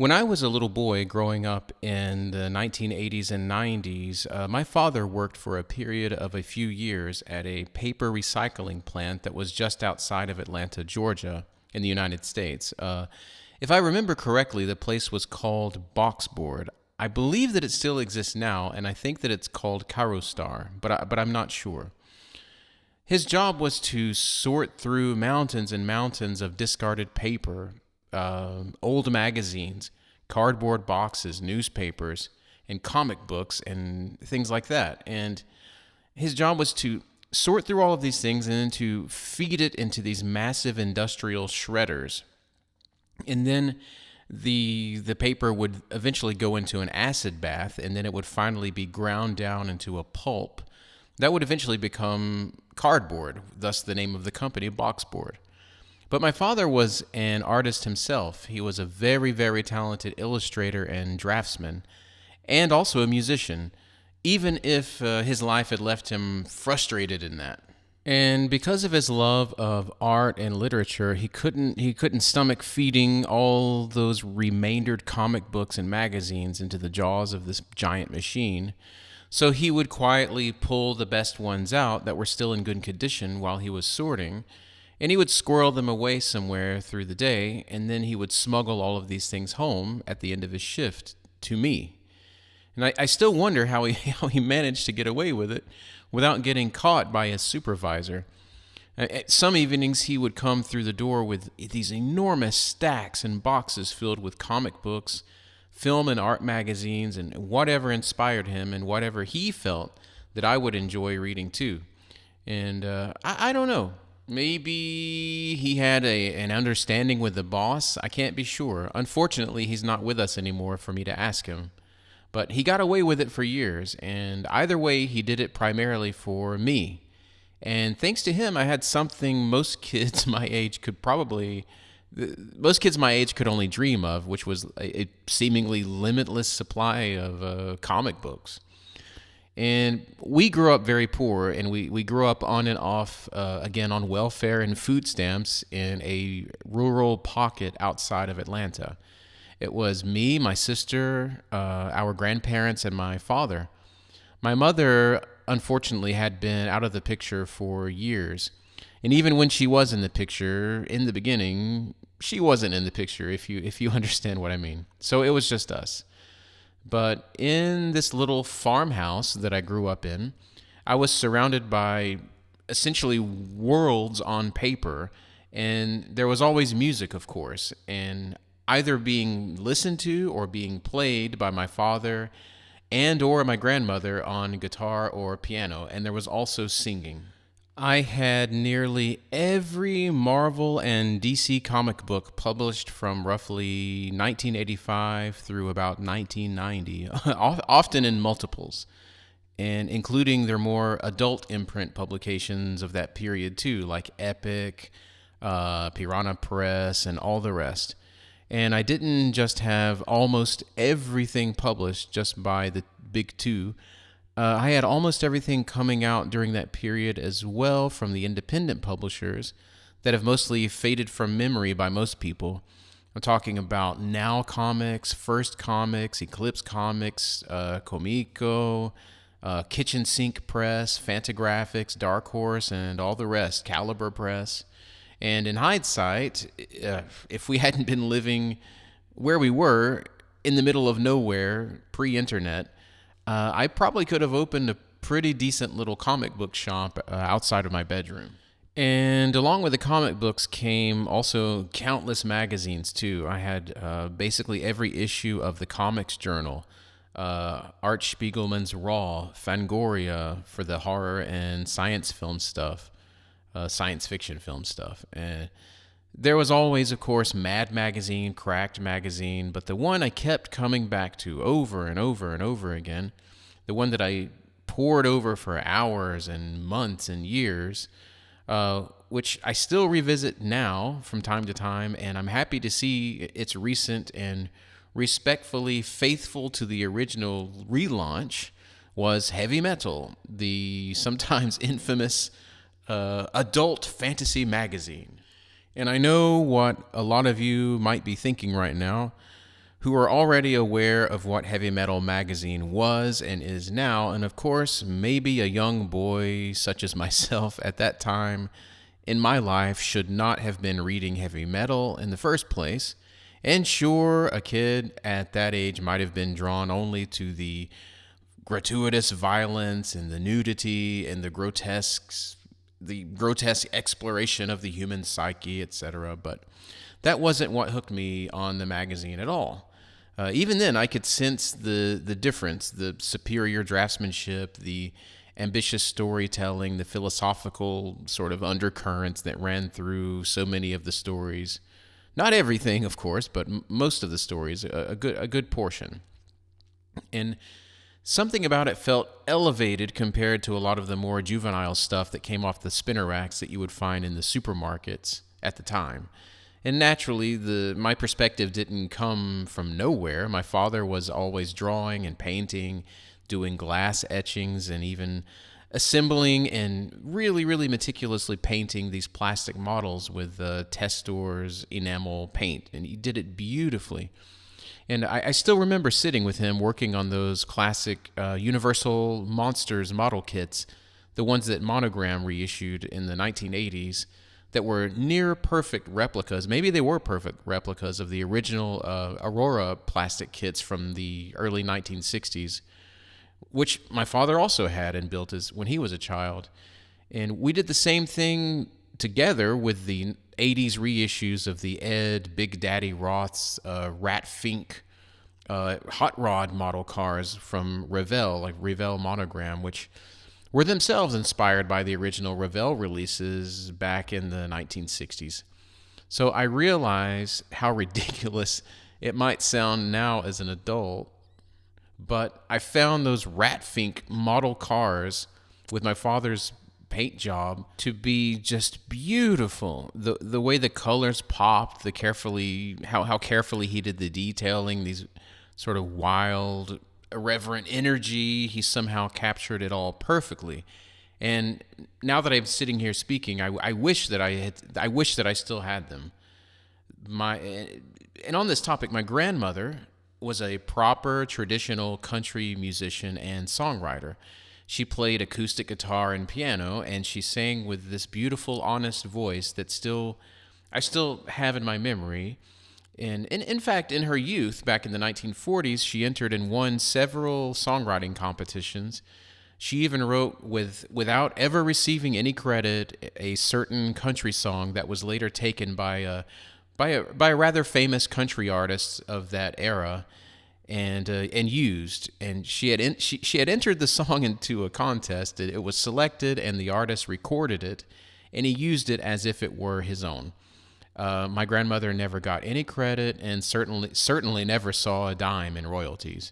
When I was a little boy growing up in the 1980s and 90s, my father worked for a period of a few years at a paper recycling plant that was just outside of Atlanta, Georgia, in the United States. If I remember correctly, the place was called Boxboard. I believe that it still exists now, and I think that it's called Carostar, but I'm not sure. His job was to sort through mountains and mountains of discarded paper, old magazines, cardboard boxes, newspapers, and comic books, and things like that. And his job was to sort through all of these things and then to feed it into these massive industrial shredders. And then the paper would eventually go into an acid bath, and then it would finally be ground down into a pulp that would eventually become cardboard, thus the name of the company, Boxboard. But my father was an artist himself. He was a very, very talented illustrator and draftsman, and also a musician, even if his life had left him frustrated in that. And because of his love of art and literature, he couldn't stomach feeding all those remaindered comic books and magazines into the jaws of this giant machine. So he would quietly pull the best ones out that were still in good condition while he was sorting, and he would squirrel them away somewhere through the day, and then he would smuggle all of these things home at the end of his shift to me. And I still wonder how he managed to get away with it without getting caught by his supervisor. Some evenings he would come through the door with these enormous stacks and boxes filled with comic books, film and art magazines, and whatever inspired him and whatever he felt that I would enjoy reading too. And I don't know. Maybe he had an understanding with the boss. I can't be sure. Unfortunately, he's not with us anymore for me to ask him. But he got away with it for years, and either way, he did it primarily for me. And thanks to him, I had something most kids my age could only dream of, which was a seemingly limitless supply of comic books. And we grew up very poor, and we grew up on and off, again, on welfare and food stamps in a rural pocket outside of Atlanta. It was me, my sister, our grandparents, and my father. My mother, unfortunately, had been out of the picture for years. And even when she was in the picture, in the beginning, she wasn't in the picture, if you understand what I mean. So it was just us. But in this little farmhouse that I grew up in, I was surrounded by essentially worlds on paper, and there was always music, of course, and either being listened to or being played by my father and or my grandmother on guitar or piano, and there was also singing. I had nearly every Marvel and DC comic book published from roughly 1985 through about 1990, often in multiples, and including their more adult imprint publications of that period too, like Epic, Piranha Press, and all the rest. And I didn't just have almost everything published just by the big two. I had almost everything coming out during that period as well from the independent publishers that have mostly faded from memory by most people. I'm talking about Now Comics, First Comics, Eclipse Comics, Comico, Kitchen Sink Press, Fantagraphics, Dark Horse, and all the rest, Caliber Press. And in hindsight, if we hadn't been living where we were in the middle of nowhere, pre-internet, I probably could have opened a pretty decent little comic book shop outside of my bedroom. And along with the comic books came also countless magazines too. I had basically every issue of the Comics Journal, Art Spiegelman's Raw, Fangoria for the horror and science film stuff, science fiction film stuff. And there was always, of course, Mad Magazine, Cracked Magazine, but the one I kept coming back to over and over and over again, the one that I pored over for hours and months and years, which I still revisit now from time to time, and I'm happy to see its recent and respectfully faithful to the original relaunch, was Heavy Metal, the sometimes infamous adult fantasy magazine. And I know what a lot of you might be thinking right now. who were already aware of what Heavy Metal magazine was and is now, and of course, maybe a young boy such as myself at that time in my life should not have been reading heavy metal in the first place. And sure, a kid at that age might have been drawn only to the gratuitous violence and the nudity and the grotesque exploration of the human psyche, etc. But that wasn't what hooked me on the magazine at all. Even then, I could sense the difference, the superior draftsmanship, the ambitious storytelling, the philosophical sort of undercurrents that ran through so many of the stories. Not everything, of course, but most of the stories, a good portion. And something about it felt elevated compared to a lot of the more juvenile stuff that came off the spinner racks that you would find in the supermarkets at the time. And naturally, my perspective didn't come from nowhere. My father was always drawing and painting, doing glass etchings, and even assembling and really, really meticulously painting these plastic models with Testor's enamel paint. And he did it beautifully. And I still remember sitting with him working on those classic Universal Monsters model kits, the ones that Monogram reissued in the 1980s, that were near perfect replicas. Maybe they were perfect replicas of the original Aurora plastic kits from the early 1960s, which my father also had and built when he was a child. And we did the same thing together with the 80s reissues of the Ed, Big Daddy Roth's Rat Fink hot rod model cars from Revell, like Revell Monogram, which were themselves inspired by the original Revell releases back in the 1960s. So I realize how ridiculous it might sound now as an adult, but I found those Rat Fink model cars with my father's paint job to be just beautiful. The way the colors popped, how carefully he did the detailing, these sort of wild, irreverent energy, he somehow captured it all perfectly. And now that I'm sitting here speaking, I wish that I still had them. And on this topic, my grandmother was a proper traditional country musician and songwriter. She played acoustic guitar and piano, and she sang with this beautiful, honest voice that I still have in my memory. And in fact, in her youth, back in the 1940s, she entered and won several songwriting competitions. She even wrote, without ever receiving any credit, a certain country song that was later taken by a rather famous country artist of that era, and used. And she had entered the song into a contest. It was selected, and the artist recorded it, and he used it as if it were his own. My grandmother never got any credit, and certainly never saw a dime in royalties.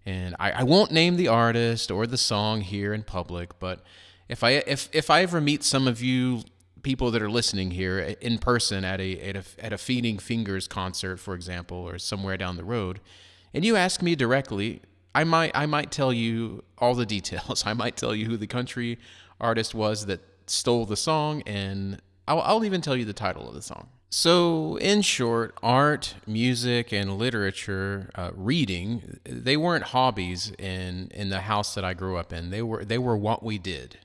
And I won't name the artist or the song here in public, but if I ever meet some of you people that are listening here in person at a Feeding Fingers concert, for example, or somewhere down the road, and you ask me directly, I might tell you all the details. I might tell you who the country artist was that stole the song, and I'll even tell you the title of the song. So, in short, art, music, and literature, reading, they weren't hobbies in the house that I grew up in. They were what we did.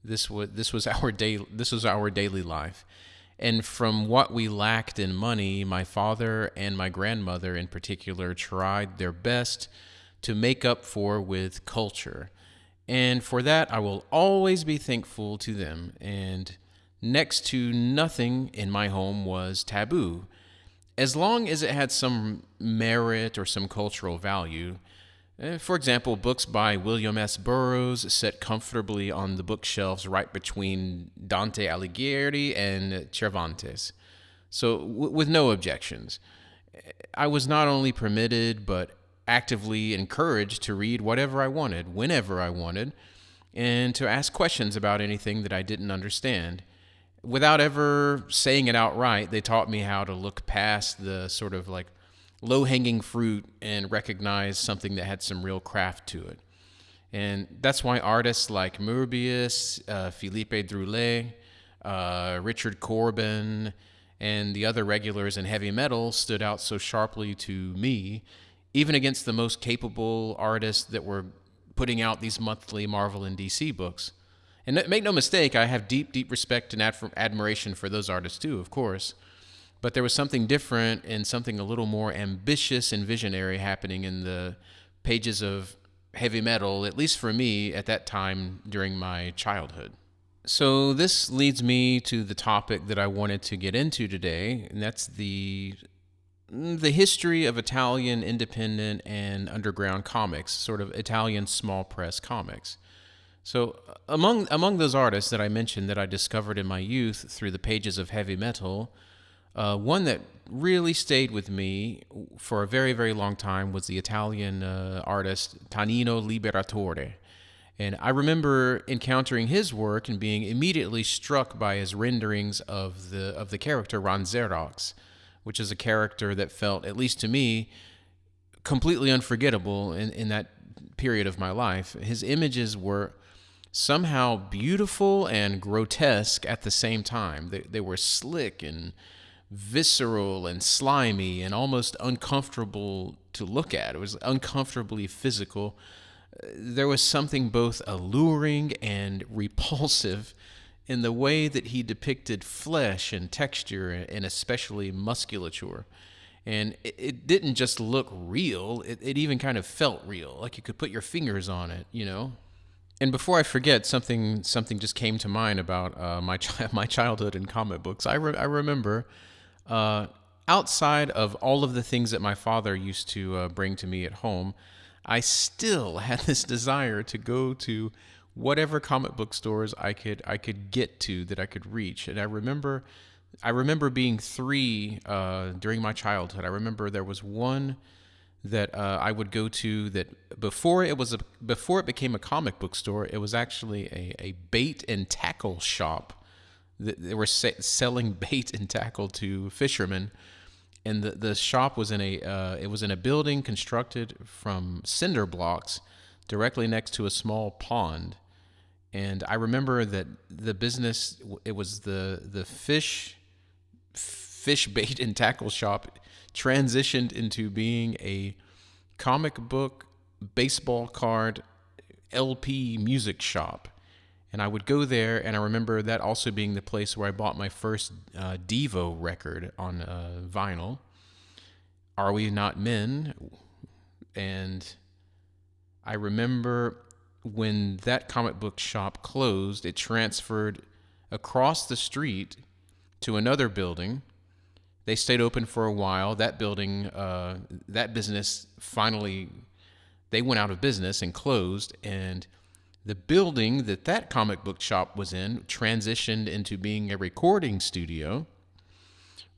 This was our daily life. And from what we lacked in money, my father and my grandmother in particular tried their best to make up for with culture. And for that, I will always be thankful to them. And next to nothing in my home was taboo. As long as it had some merit or some cultural value. For example, books by William S. Burroughs set comfortably on the bookshelves right between Dante Alighieri and Cervantes. So, with no objections. I was not only permitted, but actively encouraged to read whatever I wanted, whenever I wanted, and to ask questions about anything that I didn't understand. Without ever saying it outright, they taught me how to look past the sort of like low-hanging fruit and recognize something that had some real craft to it. And that's why artists like Möbius, Philippe Druillet, Richard Corbin, and the other regulars in heavy metal stood out so sharply to me, even against the most capable artists that were putting out these monthly Marvel and DC books. And make no mistake, I have deep, deep respect and admiration for those artists too, of course. But there was something different and something a little more ambitious and visionary happening in the pages of heavy metal, at least for me at that time during my childhood. So this leads me to the topic that I wanted to get into today, and that's the history of Italian independent and underground comics, sort of Italian small press comics. So among those artists that I mentioned that I discovered in my youth through the pages of heavy metal, one that really stayed with me for a very, very long time was the Italian artist Tanino Liberatore. And I remember encountering his work and being immediately struck by his renderings of the character RanXerox, which is a character that felt, at least to me, completely unforgettable in that period of my life. His images were somehow beautiful and grotesque at the same time. They were slick and visceral and slimy and almost uncomfortable to look at. It was uncomfortably physical. There was something both alluring and repulsive in the way that he depicted flesh and texture and especially musculature. And it didn't just look real, it even kind of felt real, like you could put your fingers on it, you know? And before I forget, something just came to mind about my childhood in comic books. I remember outside of all of the things that my father used to bring to me at home, I still had this desire to go to whatever comic book stores I could get to, that I could reach. And I remember being 3 during my childhood. I remember there was one that I would go to that before it became a comic book store, it was actually a bait and tackle shop. They were selling bait and tackle to fishermen. And the shop was in a building constructed from cinder blocks directly next to a small pond. And I remember that the business, it was the fish bait and tackle shop, transitioned into being a comic book, baseball card, LP music shop. And I would go there, and I remember that also being the place where I bought my first Devo record on vinyl, Are We Not Men? And I remember when that comic book shop closed, it transferred across the street to another building. They stayed open for a while. That building, that business finally, they went out of business and closed, and the building that comic book shop was in transitioned into being a recording studio,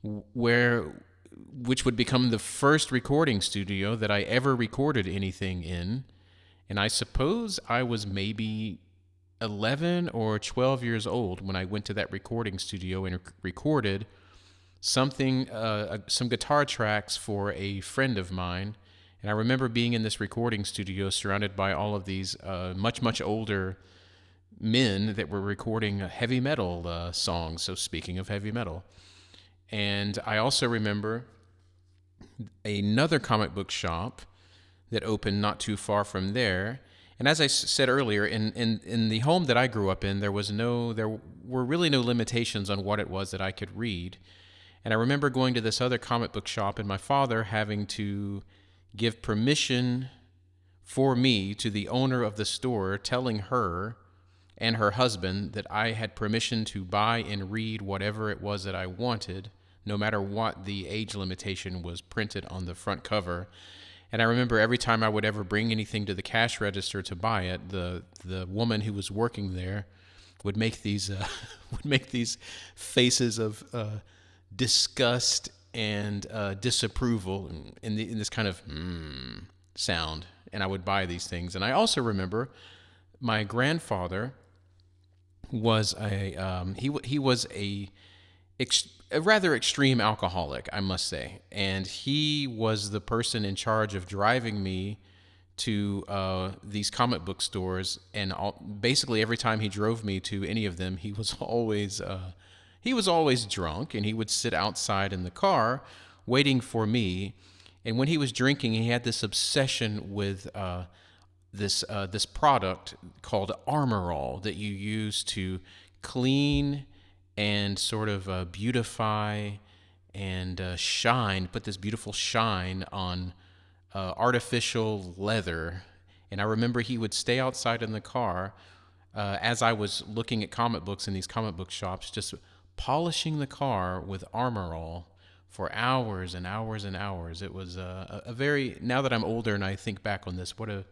which would become the first recording studio that I ever recorded anything in. And I suppose I was maybe 11 or 12 years old when I went to that recording studio and recorded some guitar tracks for a friend of mine. And I remember being in this recording studio surrounded by all of these much, much older men that were recording heavy metal songs. So speaking of heavy metal. And I also remember another comic book shop that opened not too far from there. And as I said earlier, in the home that I grew up in, there were really no limitations on what it was that I could read. And I remember going to this other comic book shop and my father having to give permission for me to the owner of the store, telling her and her husband that I had permission to buy and read whatever it was that I wanted, no matter what the age limitation was printed on the front cover. And I remember every time I would ever bring anything to the cash register to buy it, the woman who was working there would make these faces of disgust and disapproval in this kind of sound, and I would buy these things. And I also remember my grandfather was he was a rather extreme alcoholic, I must say, and he was the person in charge of driving me to these comic book stores. And basically every time he drove me to any of them, he was always He was always drunk, and he would sit outside in the car waiting for me. And when he was drinking, he had this obsession with this product called Armor All that you use to clean and sort of beautify and shine, put this beautiful shine on artificial leather. And I remember he would stay outside in the car as I was looking at comic books in these comic book shops, just polishing the car with Armor All for hours and hours and hours. It was a very, now that I'm older and I think back on this, what a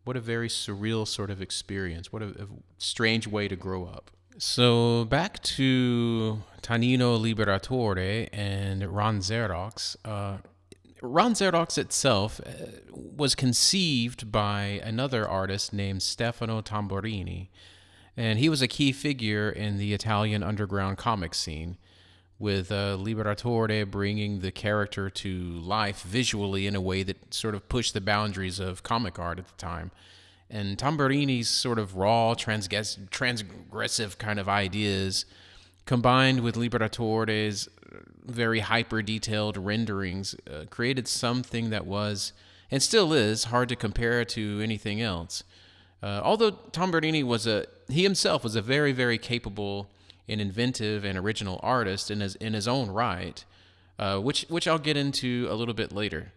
very surreal sort of experience. What a strange way to grow up. So back to Tanino Liberatore and RanXerox. RanXerox itself was conceived by another artist named Stefano Tamburini, and he was a key figure in the Italian underground comic scene, with Liberatore bringing the character to life visually in a way that sort of pushed the boundaries of comic art at the time. And Tamburini's sort of raw, transgressive kind of ideas, combined with Liberatore's very hyper-detailed renderings, created something that was, and still is, hard to compare to anything else. Although Tamburini he himself was a very, very capable and inventive and original artist in his own right, which I'll get into a little bit later.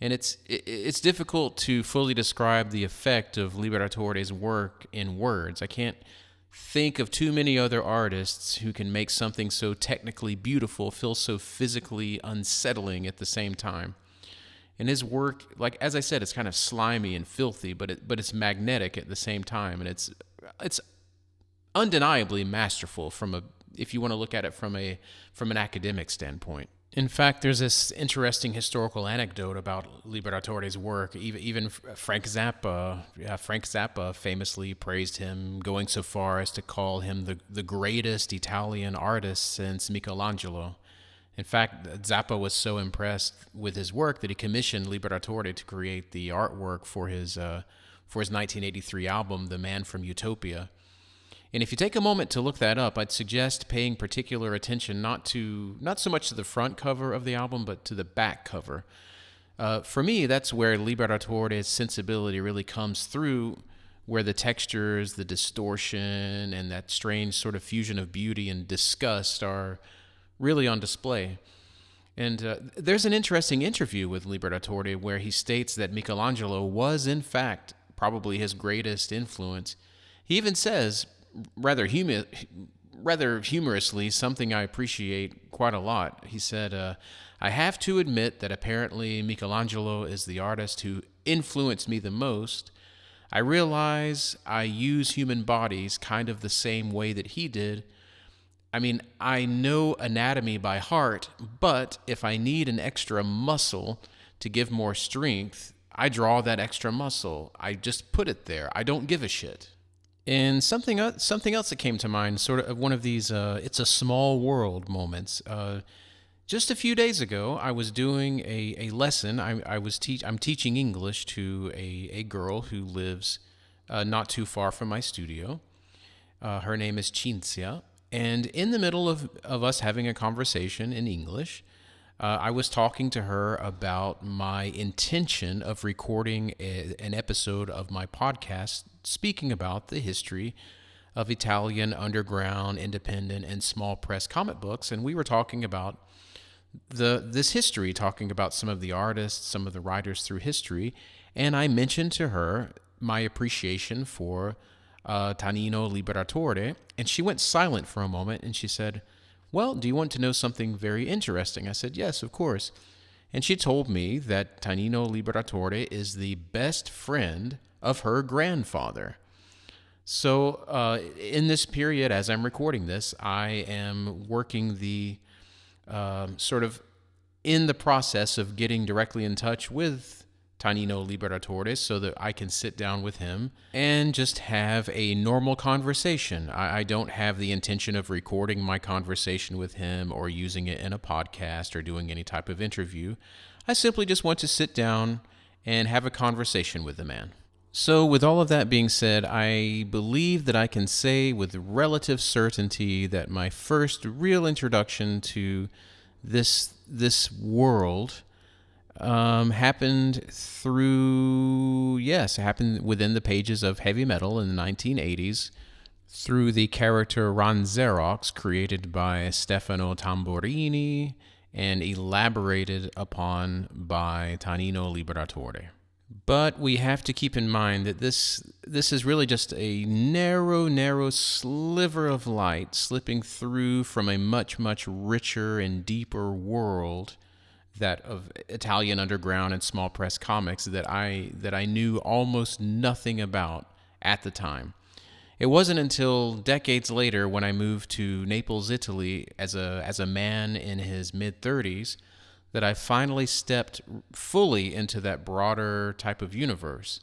And it's difficult to fully describe the effect of Liberatore's work in words. I can't think of too many other artists who can make something so technically beautiful feel so physically unsettling at the same time. And his work, like as I said, it's kind of slimy and filthy, but it's magnetic at the same time, and it's undeniably masterful if you want to look at it from an academic standpoint. In fact, there's this interesting historical anecdote about Liberatore's work. Even Frank Zappa famously praised him, going so far as to call him the greatest Italian artist since Michelangelo. In fact, Zappa was so impressed with his work that he commissioned Liberatore to create the artwork for his 1983 album, The Man from Utopia. And if you take a moment to look that up, I'd suggest paying particular attention not so much to the front cover of the album, but to the back cover. For me, that's where Liberatore's sensibility really comes through, where the textures, the distortion, and that strange sort of fusion of beauty and disgust are really on display. And there's an interesting interview with Liberatore where he states that Michelangelo was, in fact, probably his greatest influence. He even says, rather humorously, something I appreciate quite a lot. He said, I have to admit that apparently Michelangelo is the artist who influenced me the most. I realize I use human bodies kind of the same way that he did. I mean, I know anatomy by heart, but if I need an extra muscle to give more strength, I draw that extra muscle. I just put it there. I don't give a shit. And something else that came to mind, sort of one of these it's a small world moments. Just a few days ago, I was doing a lesson. I'm teaching English to a girl who lives not too far from my studio. Her name is Cinzia. And in the middle of us having a conversation in English, I was talking to her about my intention of recording an episode of my podcast speaking about the history of Italian underground, independent, and small press comic books. And we were talking about this history, talking about some of the artists, some of the writers through history. And I mentioned to her my appreciation for Tanino Liberatore, and she went silent for a moment, and she said, well, do you want to know something very interesting? I said, yes, of course. And she told me that Tanino Liberatore is the best friend of her grandfather. So in this period, as I'm recording this, I am working the sort of in the process of getting directly in touch with Tanino Liberatore so that I can sit down with him and just have a normal conversation. I don't have the intention of recording my conversation with him or using it in a podcast or doing any type of interview. I simply just want to sit down and have a conversation with the man. So, with all of that being said, I believe that I can say with relative certainty that my first real introduction to this world happened happened within the pages of heavy metal in the 1980s through the character RanXerox, created by Stefano Tamburini and elaborated upon by Tanino Liberatore. But we have to keep in mind that this is really just a narrow sliver of light slipping through from a much, much richer and deeper world, that of Italian underground and small press comics, that I knew almost nothing about at the time. It wasn't until decades later, when I moved to Naples, Italy, as a man in his mid-30s, that I finally stepped fully into that broader type of universe.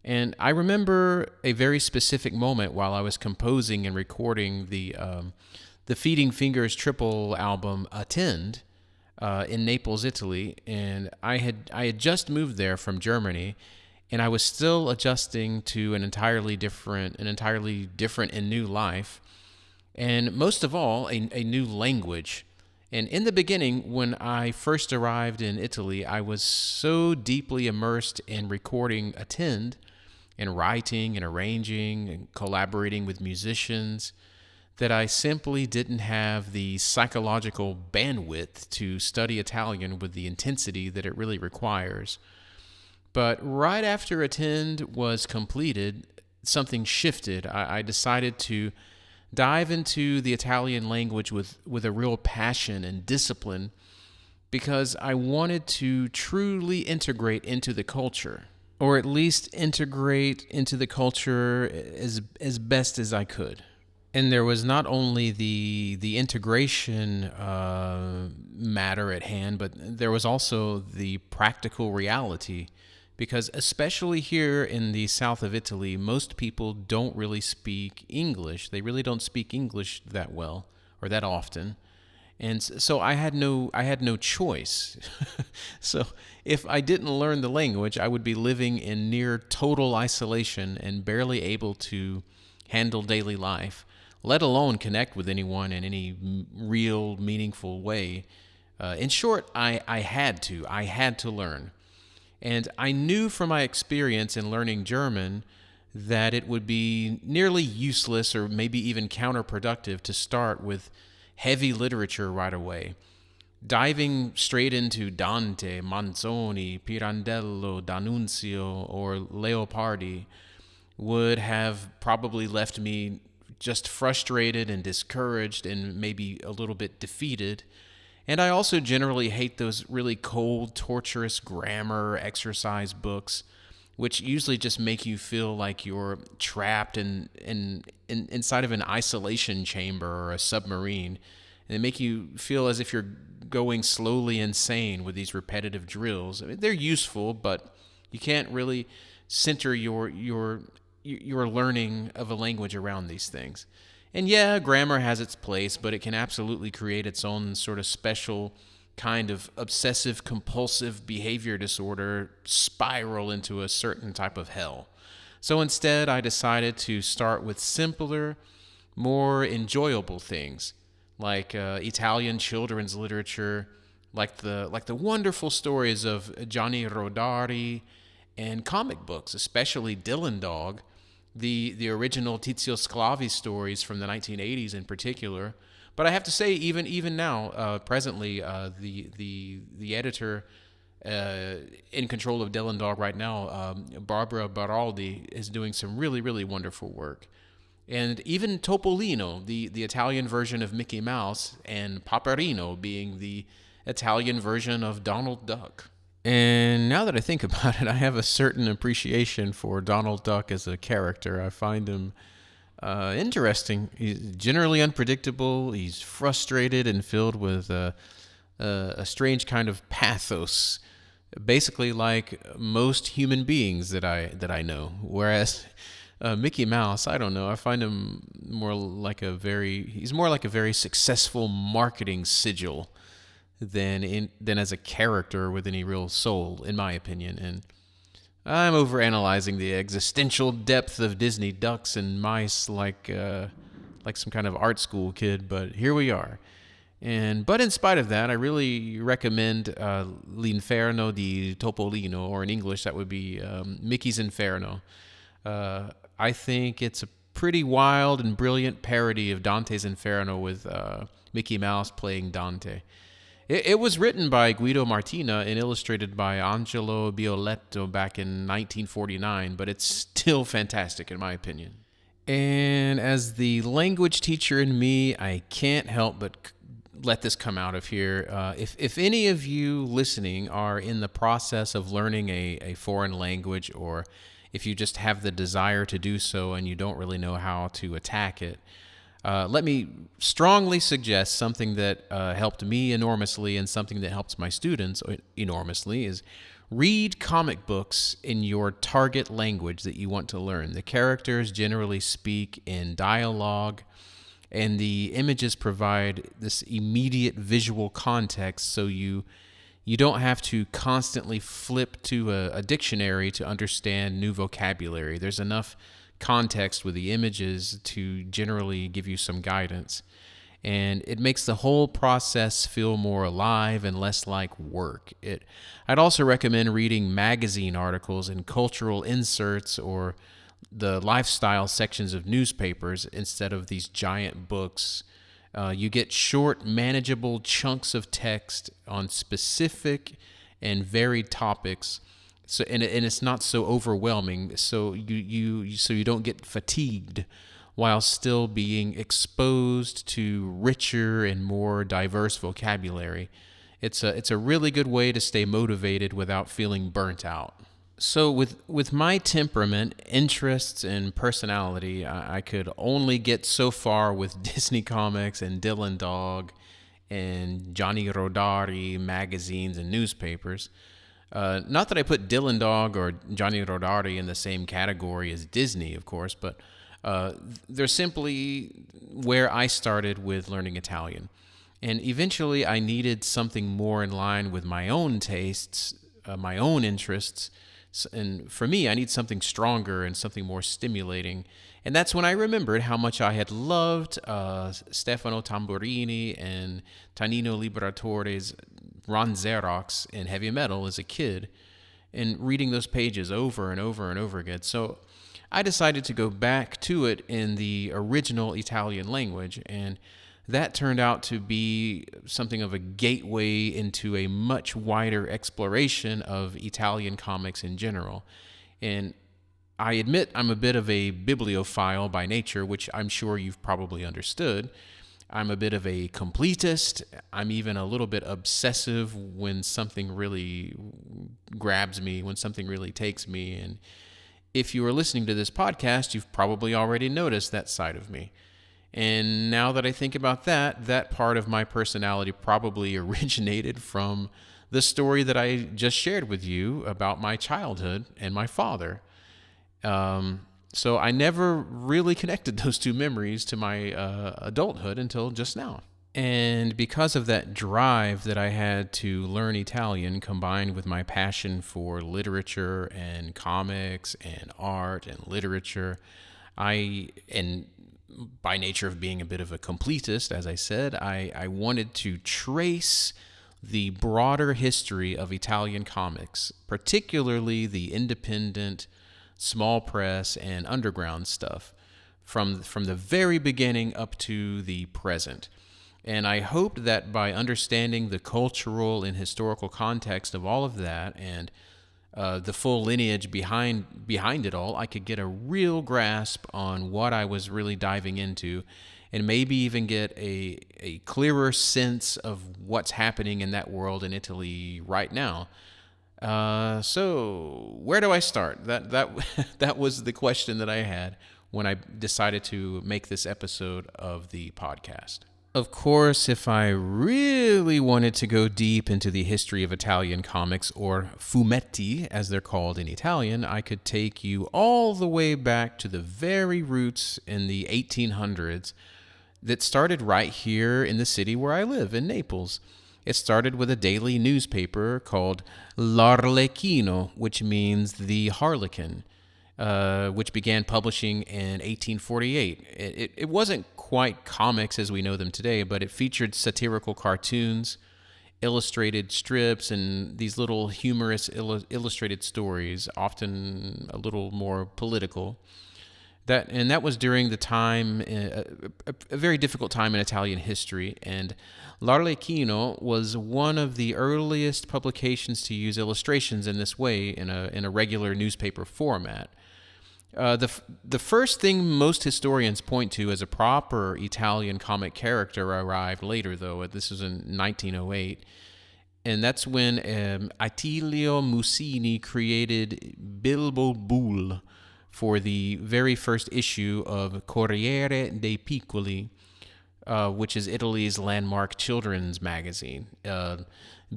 And I remember a very specific moment while I was composing and recording the Feeding Fingers triple album Attend in Naples, Italy, and I had just moved there from Germany, and I was still adjusting to an entirely different and new life, and most of all, a new language. And in the beginning, when I first arrived in Italy, I was so deeply immersed in recording Attend and writing and arranging and collaborating with musicians that I simply didn't have the psychological bandwidth to study Italian with the intensity that it really requires. But right after Attend was completed, something shifted. I decided to dive into the Italian language with a real passion and discipline, because I wanted to truly integrate into the culture, or at least integrate into the culture as best as I could. And there was not only the integration matter at hand, but there was also the practical reality. Because especially here in the south of Italy, most people don't really speak English. They really don't speak English that well or that often. And so I had no choice. So if I didn't learn the language, I would be living in near total isolation and barely able to handle daily life, let alone connect with anyone in any real, meaningful way. In short, I had to learn. And I knew from my experience in learning German that it would be nearly useless, or maybe even counterproductive, to start with heavy literature right away. Diving straight into Dante, Manzoni, Pirandello, D'Annunzio, or Leopardi would have probably left me just frustrated and discouraged and maybe a little bit defeated. And I also generally hate those really cold, torturous grammar exercise books, which usually just make you feel like you're trapped inside of an isolation chamber or a submarine. And they make you feel as if you're going slowly insane with these repetitive drills. I mean, they're useful, but you can't really center your learning of a language around these things. And yeah, grammar has its place, but it can absolutely create its own sort of special kind of obsessive compulsive behavior disorder spiral into a certain type of hell. So instead, I decided to start with simpler, more enjoyable things, like Italian children's literature, like the wonderful stories of Gianni Rodari, and comic books, especially Dylan Dog, the original Tizio Sclavi stories from the 1980s in particular. But I have to say, even now, presently, the editor in control of Dylan Dog right now, Barbara Baraldi, is doing some really, really wonderful work. And even Topolino, the Italian version of Mickey Mouse, and Paperino being the Italian version of Donald Duck. And now that I think about it, I have a certain appreciation for Donald Duck as a character. I find him interesting. He's generally unpredictable. He's frustrated and filled with a strange kind of pathos, basically like most human beings that I know. Whereas Mickey Mouse, I don't know. I find him he's more like a very successful marketing sigil than as a character with any real soul, in my opinion. And I'm overanalyzing the existential depth of Disney ducks and mice like some kind of art school kid, but here we are. But in spite of that, I really recommend L'Inferno di Topolino, or in English that would be Mickey's Inferno. I think it's a pretty wild and brilliant parody of Dante's Inferno with Mickey Mouse playing Dante. It was written by Guido Martina and illustrated by Angelo Bioletto back in 1949, but it's still fantastic in my opinion. And as the language teacher in me, I can't help but let this come out of here. If any of you listening are in the process of learning a foreign language, or if you just have the desire to do so and you don't really know how to attack it, let me strongly suggest something that helped me enormously and something that helps my students enormously is read comic books in your target language that you want to learn. The characters generally speak in dialogue, and the images provide this immediate visual context, so you don't have to constantly flip to a dictionary to understand new vocabulary. There's enough context with the images to generally give you some guidance. And it makes the whole process feel more alive and less like work. I'd also recommend reading magazine articles and cultural inserts or the lifestyle sections of newspapers instead of these giant books. You get short, manageable chunks of text on specific and varied topics. So and it's not so overwhelming, so you don't get fatigued while still being exposed to richer and more diverse vocabulary. It's a really good way to stay motivated without feeling burnt out. So with my temperament, interests, and personality, I could only get so far with Disney comics and Dylan Dog and Johnny Rodari magazines and newspapers. Not that I put Dylan Dog or Johnny Rodari in the same category as Disney, of course, but they're simply where I started with learning Italian. And eventually I needed something more in line with my own tastes, my own interests. And for me, I need something stronger and something more stimulating. And that's when I remembered how much I had loved Stefano Tamburini and Tanino Liberatore's RanXerox and heavy metal as a kid, and reading those pages over and over and over again. So I decided to go back to it in the original Italian language, and that turned out to be something of a gateway into a much wider exploration of Italian comics in general. And I admit I'm a bit of a bibliophile by nature, which I'm sure you've probably understood. I'm a bit of a completist. I'm even a little bit obsessive when something really grabs me, when something really takes me. And if you are listening to this podcast, you've probably already noticed that side of me. And now that I think about that part of my personality probably originated from the story that I just shared with you about my childhood and my father. So I never really connected those two memories to my adulthood until just now. And because of that drive that I had to learn Italian, combined with my passion for literature and comics and art and literature, and by nature of being a bit of a completist, as I said, I wanted to trace the broader history of Italian comics, particularly the independent, small press, and underground stuff, from the very beginning up to the present. And I hoped that by understanding the cultural and historical context of all of that and the full lineage behind it all, I could get a real grasp on what I was really diving into, and maybe even get a clearer sense of what's happening in that world in Italy right now. So where do I start? That was the question that I had when I decided to make this episode of the podcast. Of course, if I really wanted to go deep into the history of Italian comics, or fumetti as they're called in Italian, I could take you all the way back to the very roots in the 1800s that started right here in the city where I live, in Naples. It started with a daily newspaper called L'Arlecchino, which means the Harlequin, which began publishing in 1848. It wasn't quite comics as we know them today, but it featured satirical cartoons, illustrated strips, and these little humorous illustrated stories, often a little more political. That was during the time, a very difficult time in Italian history, and L'Arlecchino was one of the earliest publications to use illustrations in this way in a regular newspaper format. The first thing most historians point to as a proper Italian comic character arrived later, though. This was in 1908, and that's when Attilio Musini created Bilbo Bull for the very first issue of Corriere dei Piccoli, which is Italy's landmark children's magazine.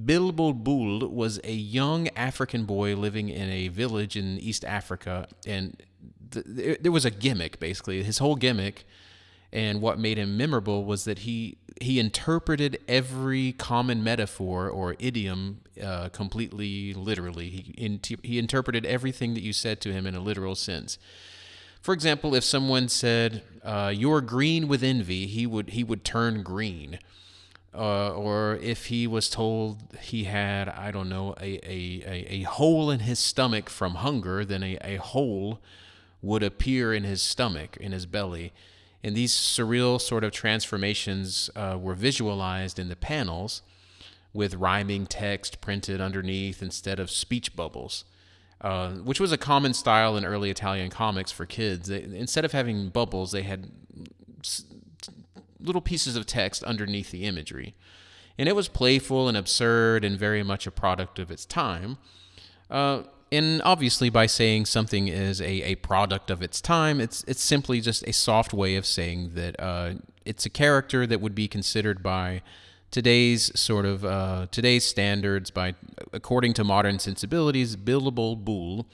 Bilbo Bull was a young African boy living in a village in East Africa, and there was a gimmick, basically. His whole gimmick and what made him memorable was that he interpreted every common metaphor or idiom completely literally. He interpreted everything that you said to him in a literal sense. For example, if someone said, "You're green with envy," he would turn green. Or if he was told he had, I don't know, a hole in his stomach from hunger, then a hole would appear in his stomach, in his belly. And these surreal sort of transformations were visualized in the panels with rhyming text printed underneath instead of speech bubbles, which was a common style in early Italian comics for kids. Instead of having bubbles, they had little pieces of text underneath the imagery. And it was playful and absurd and very much a product of its time. And obviously, by saying something is a product of its time, it's simply just a soft way of saying that it's a character that would be considered by today's standards, according to modern sensibilities, Bilbo Bull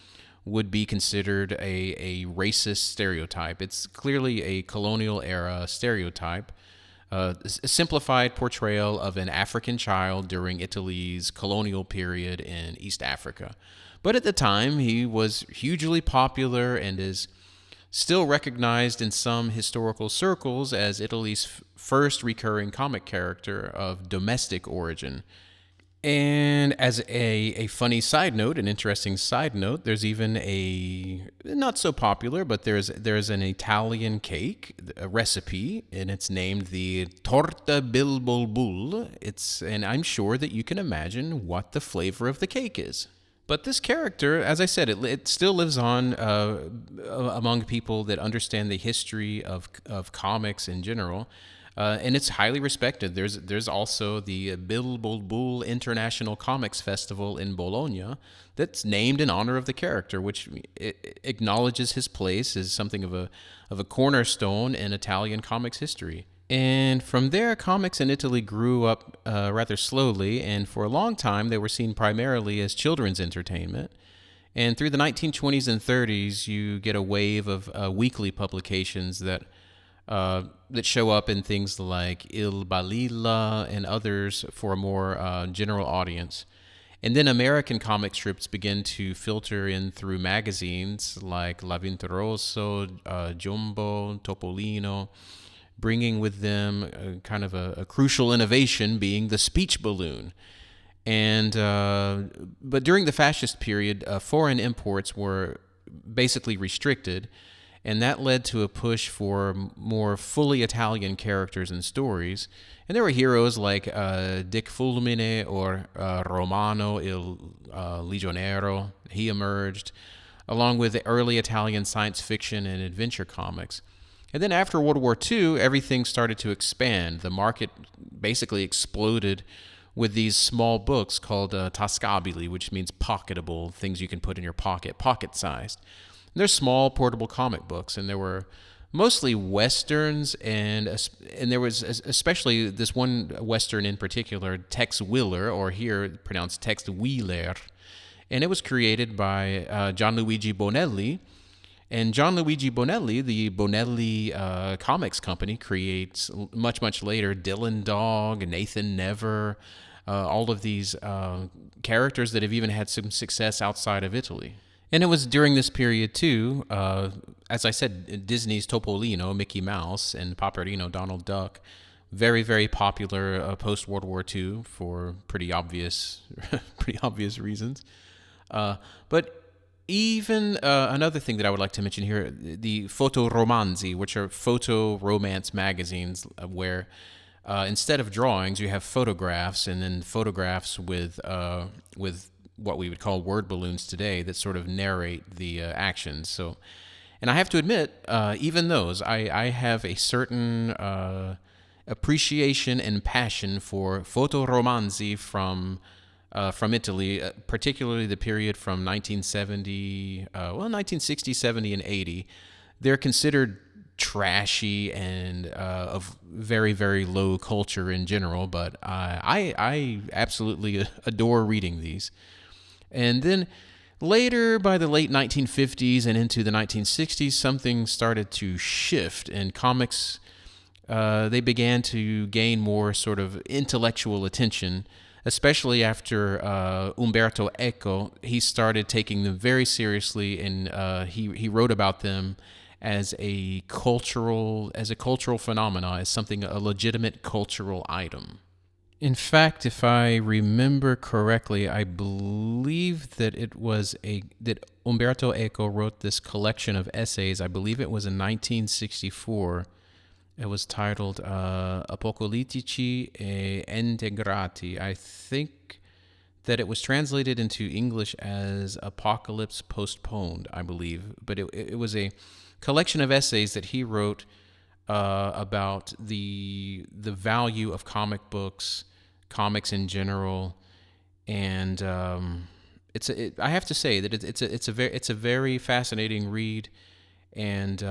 would be considered a racist stereotype. It's clearly a colonial era stereotype, a simplified portrayal of an African child during Italy's colonial period in East Africa. But at the time, he was hugely popular and is still recognized in some historical circles as Italy's first recurring comic character of domestic origin. And as a funny side note, an interesting side note, there's even a not so popular, but there's an Italian cake, a recipe, and it's named the Torta Bilbo Bull. And I'm sure that you can imagine what the flavor of the cake is. But this character, as I said, it still lives on among people that understand the history of comics in general. And it's highly respected. There's also the Bilbo Bull International Comics Festival in Bologna that's named in honor of the character, which acknowledges his place as something of a cornerstone in Italian comics history. And from there, comics in Italy grew up rather slowly, and for a long time they were seen primarily as children's entertainment. And through the 1920s and 30s, you get a wave of weekly publications that show up in things like Il Balilla and others for a more general audience. And then American comic strips begin to filter in through magazines like L'Avventuroso, Jumbo, Topolino, bringing with them kind of a crucial innovation being the speech balloon. And but during the fascist period, foreign imports were basically restricted, and that led to a push for more fully Italian characters and stories. And there were heroes like Dick Fulmine or Romano il Legionero. He emerged, along with the early Italian science fiction and adventure comics. And then after World War II, everything started to expand. The market basically exploded with these small books called tascabili, which means pocketable, things you can put in your pocket, pocket-sized. They're small, portable comic books, and there were mostly Westerns, and there was especially this one Western in particular, Tex Willer, or here pronounced Tex Wheeler, and it was created by Gianluigi Bonelli. And Gianluigi Bonelli, the Bonelli Comics Company, creates much, much later Dylan Dog, Nathan Never, all of these characters that have even had some success outside of Italy. And it was during this period, too, as I said, Disney's Topolino, Mickey Mouse, and Paperino, Donald Duck, very, very popular post-World War II for pretty obvious reasons. But even another thing that I would like to mention here, the fotoromanzi, which are photo romance magazines where instead of drawings, you have photographs, and then photographs with what we would call word balloons today that sort of narrate the actions. So, and I have to admit, even those, I have a certain appreciation and passion for fotoromanzi from Italy, particularly the period from 1960, 70, and 80. They're considered trashy and of very, very low culture in general, but I absolutely adore reading these. And then later, by the late 1950s and into the 1960s, something started to shift, and comics, they began to gain more sort of intellectual attention, especially after Umberto Eco. He started taking them very seriously, and he wrote about them as a cultural phenomenon, as something, a legitimate cultural item. In fact, if I remember correctly, I believe that that Umberto Eco wrote this collection of essays. I believe it was in 1964. It was titled Apocolitici e Integrati. I think that it was translated into English as Apocalypse Postponed, I believe. But it was a collection of essays that he wrote about the value of comic books, comics in general, and I have to say that it's a very fascinating read. And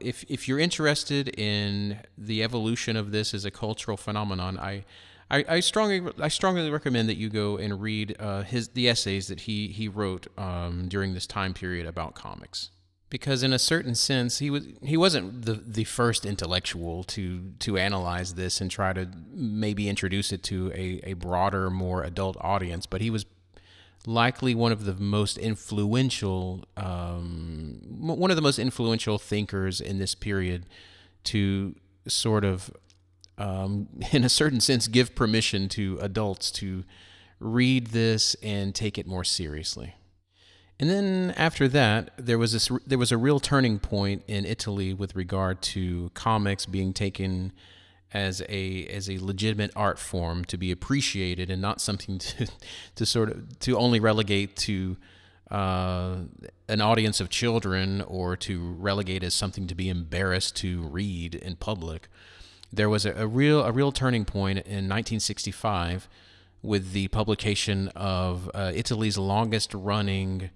if you're interested in the evolution of this as a cultural phenomenon, I strongly recommend that you go and read the essays that he wrote during this time period about comics. Because in a certain sense, he wasn't the first intellectual to analyze this and try to maybe introduce it to a broader, more adult audience, but he was likely one of the most influential thinkers in this period to sort of, in a certain sense, give permission to adults to read this and take it more seriously. And then after that, there was a real turning point in Italy with regard to comics being taken as a legitimate art form to be appreciated, and not something to only relegate to an audience of children, or to relegate as something to be embarrassed to read in public. There was a real turning point in 1965 with the publication of Italy's longest running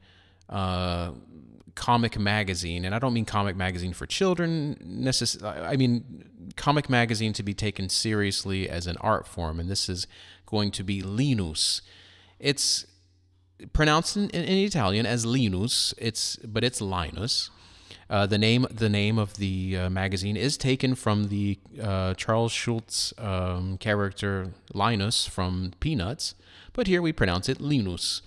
comic magazine. And I don't mean comic magazine for children necessarily. I mean comic magazine to be taken seriously as an art form. And this is going to be Linus. It's pronounced in Italian as Linus, but it's Linus. The name of the magazine is taken from the Charles Schulz character Linus from Peanuts, but here we pronounce it Linus.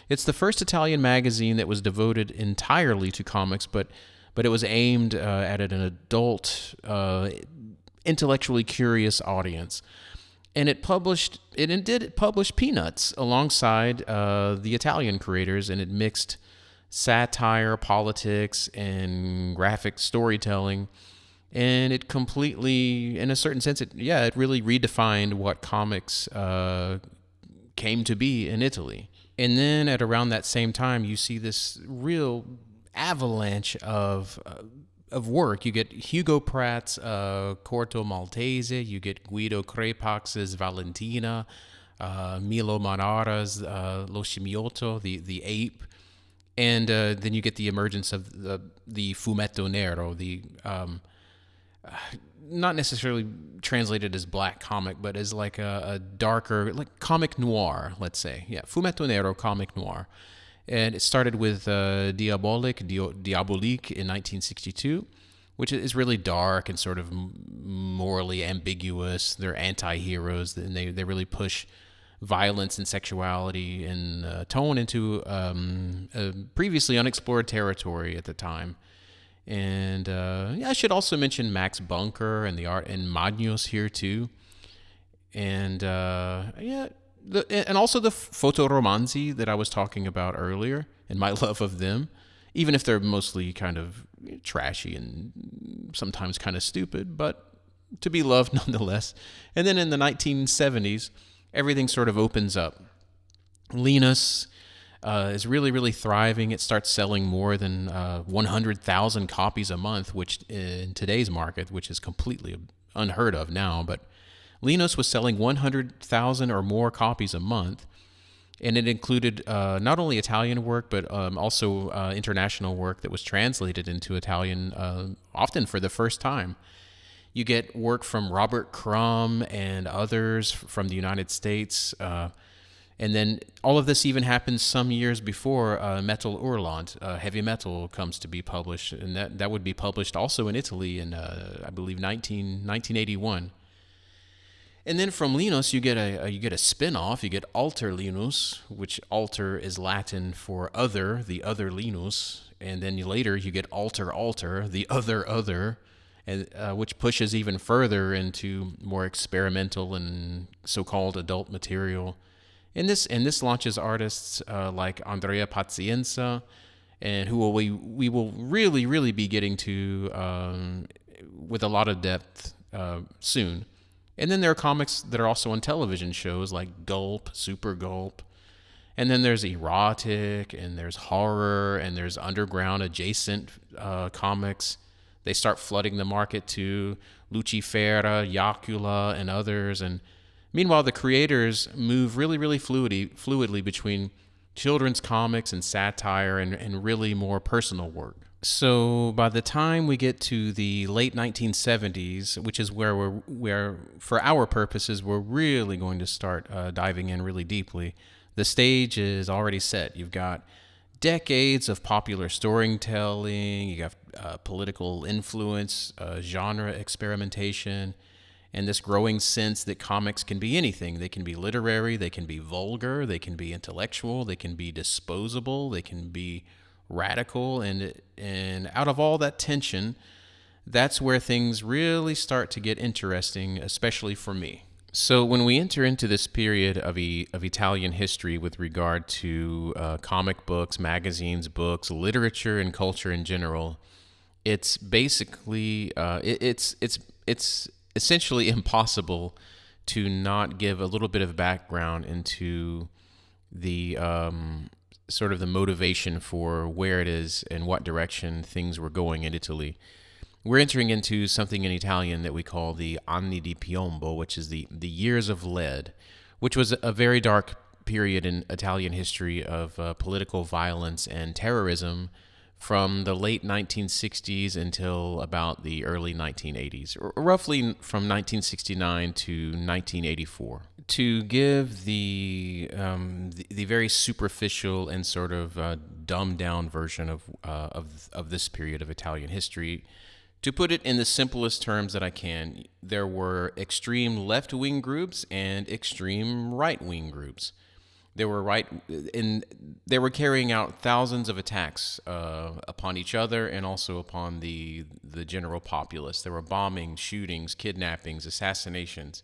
It's the first Italian magazine that was devoted entirely to comics, but it was aimed at an adult, intellectually curious audience. And it did publish Peanuts alongside the Italian creators, and it mixed satire, politics, and graphic storytelling. And it completely, in a certain sense, it really redefined what comics came to be in Italy. And then at around that same time, you see this real avalanche of work. You get Hugo Pratt's Corto Maltese, you get Guido Crepax's Valentina, Milo Manara's Lo Scimmiotto, the ape, and then you get the emergence of the fumetto nero, the not necessarily translated as black comic, but as like a darker, like comic noir, let's say. Yeah, fumetto nero, comic noir. And it started with Diabolique in 1962, which is really dark and sort of morally ambiguous. They're anti-heroes, and they really push violence and sexuality and tone into previously unexplored territory at the time. And I should also mention Max Bunker and the art and Magnos here too. And and also the fotoromanzi that I was talking about earlier, and my love of them, even if they're mostly kind of trashy and sometimes kind of stupid, but to be loved nonetheless. And then in the 1970s, everything sort of opens up. Linus is really, really thriving. It starts selling more than 100,000 copies a month, which in today's market, which is completely unheard of now, but Linus was selling 100,000 or more copies a month, and it included not only Italian work, but also international work that was translated into Italian, often for the first time. You get work from Robert Crumb and others from the United States, and then all of this even happens some years before Metal Urlant, heavy metal, comes to be published, and that would be published also in Italy in, I believe, 1981. And then from Linus, you get a spin-off. You get Alter Linus, which alter is Latin for other, the other Linus. And then later you get Alter, the other, and which pushes even further into more experimental and so-called adult material. And this launches artists like Andrea Pazienza, and who we will really, really be getting to with a lot of depth soon. And then there are comics that are also on television shows like Gulp, Super Gulp. And then there's erotic, and there's horror, and there's underground adjacent comics. They start flooding the market to Lucifera, Yacula, and others. And meanwhile, the creators move really, really fluidly between children's comics and satire and really more personal work. So by the time we get to the late 1970s, which is where for our purposes, we're really going to start diving in really deeply, the stage is already set. You've got decades of popular storytelling, you got political influence, genre experimentation, and this growing sense that comics can be anything. They can be literary, they can be vulgar, they can be intellectual, they can be disposable, they can be radical, and out of all that tension, that's where things really start to get interesting, especially for me. So when we enter into this period of Italian history with regard to comic books, magazines, books, literature, and culture in general, it's basically it's essentially impossible to not give a little bit of background into the sort of the motivation for where it is and what direction things were going in Italy. We're entering into something in Italian that we call the Anni di Piombo, which is the years of lead, which was a very dark period in Italian history of political violence and terrorism from the late 1960s until about the early 1980s, or roughly from 1969 to 1984. To give the very superficial and sort of dumbed down version of this period of Italian history, to put it in the simplest terms that I can, there were extreme left-wing groups and extreme right-wing groups. They were carrying out thousands of attacks upon each other and also upon the general populace. There were bombings, shootings, kidnappings, assassinations.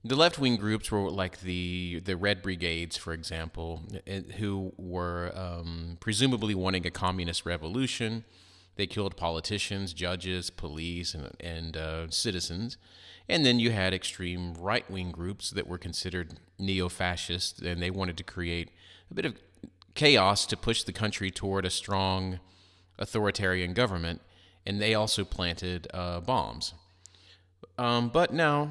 The left-wing groups were like the Red Brigades, for example, who were presumably wanting a communist revolution. They killed politicians, judges, police, and citizens. And then you had extreme right-wing groups that were considered neo-fascist, and they wanted to create a bit of chaos to push the country toward a strong authoritarian government, and they also planted bombs. But now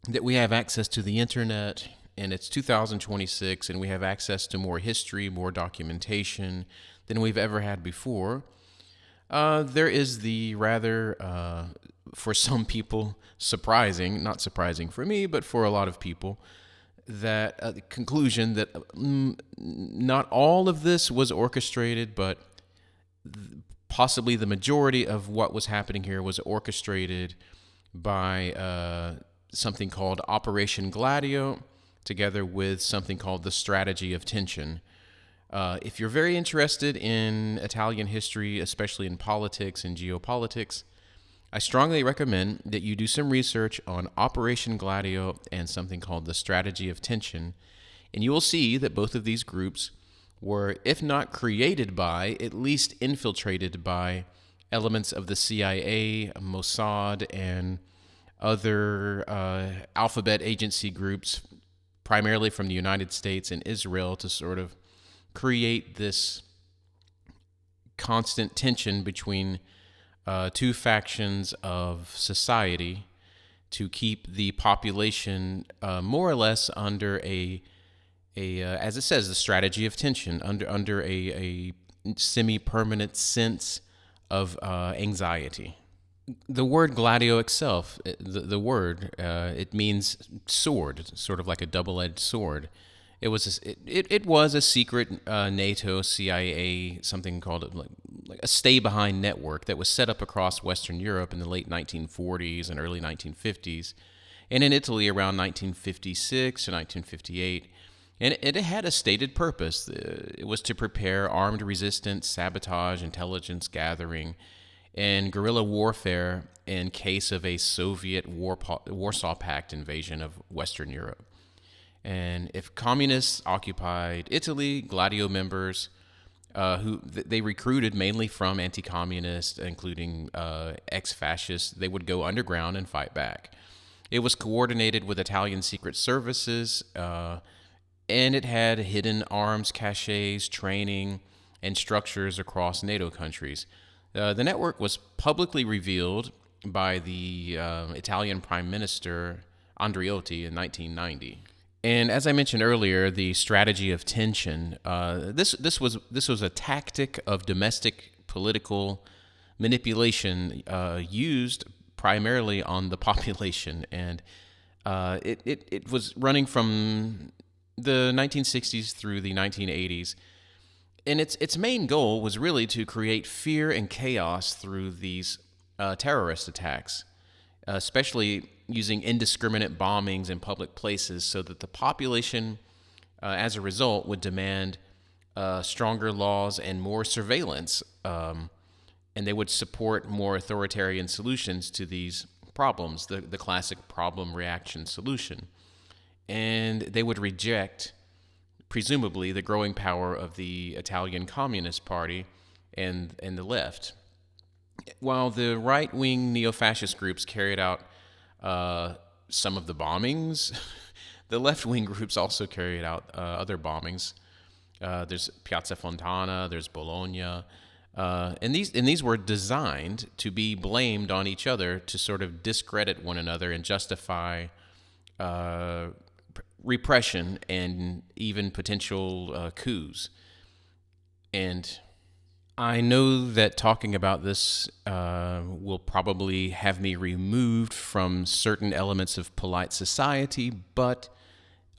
that we have access to the internet, and it's 2026, and we have access to more history, more documentation than we've ever had before, there is the rather, for some people, surprising, not surprising for me, but for a lot of people, that conclusion that not all of this was orchestrated, but possibly the majority of what was happening here was orchestrated by something called Operation Gladio, together with something called the strategy of tension. If you're very interested in Italian history, especially in politics and geopolitics, I strongly recommend that you do some research on Operation Gladio and something called the strategy of tension, and you will see that both of these groups were, if not created by, at least infiltrated by elements of the CIA, Mossad, and other alphabet agency groups, primarily from the United States and Israel, to sort of create this constant tension between two factions of society to keep the population more or less under as it says, the strategy of tension, under a semi-permanent sense of anxiety. The word gladio itself, the word, it means sword, sort of like a double-edged sword. It was a secret NATO, CIA, something called like a stay-behind network that was set up across Western Europe in the late 1940s and early 1950s, and in Italy around 1956 to 1958. And it had a stated purpose. It was to prepare armed resistance, sabotage, intelligence gathering, and guerrilla warfare in case of a Soviet Warsaw Pact invasion of Western Europe. And if communists occupied Italy, Gladio members, who they recruited mainly from anti-communists, including ex-fascists, they would go underground and fight back. It was coordinated with Italian secret services, and it had hidden arms caches, training, and structures across NATO countries. The network was publicly revealed by the Italian Prime Minister Andreotti in 1990. And as I mentioned earlier, the strategy of tension. This was a tactic of domestic political manipulation used primarily on the population, and it was running from the 1960s through the 1980s. And its main goal was really to create fear and chaos through these terrorist attacks, especially using indiscriminate bombings in public places, so that the population, as a result, would demand stronger laws and more surveillance, and they would support more authoritarian solutions to these problems, the classic problem-reaction solution. And they would reject, presumably, the growing power of the Italian Communist Party and the left. While the right-wing neo-fascist groups carried out some of the bombings, the left-wing groups also carried out other bombings. There's Piazza Fontana, there's Bologna, and these were designed to be blamed on each other to sort of discredit one another and justify repression and even potential coups. And I know that talking about this will probably have me removed from certain elements of polite society, but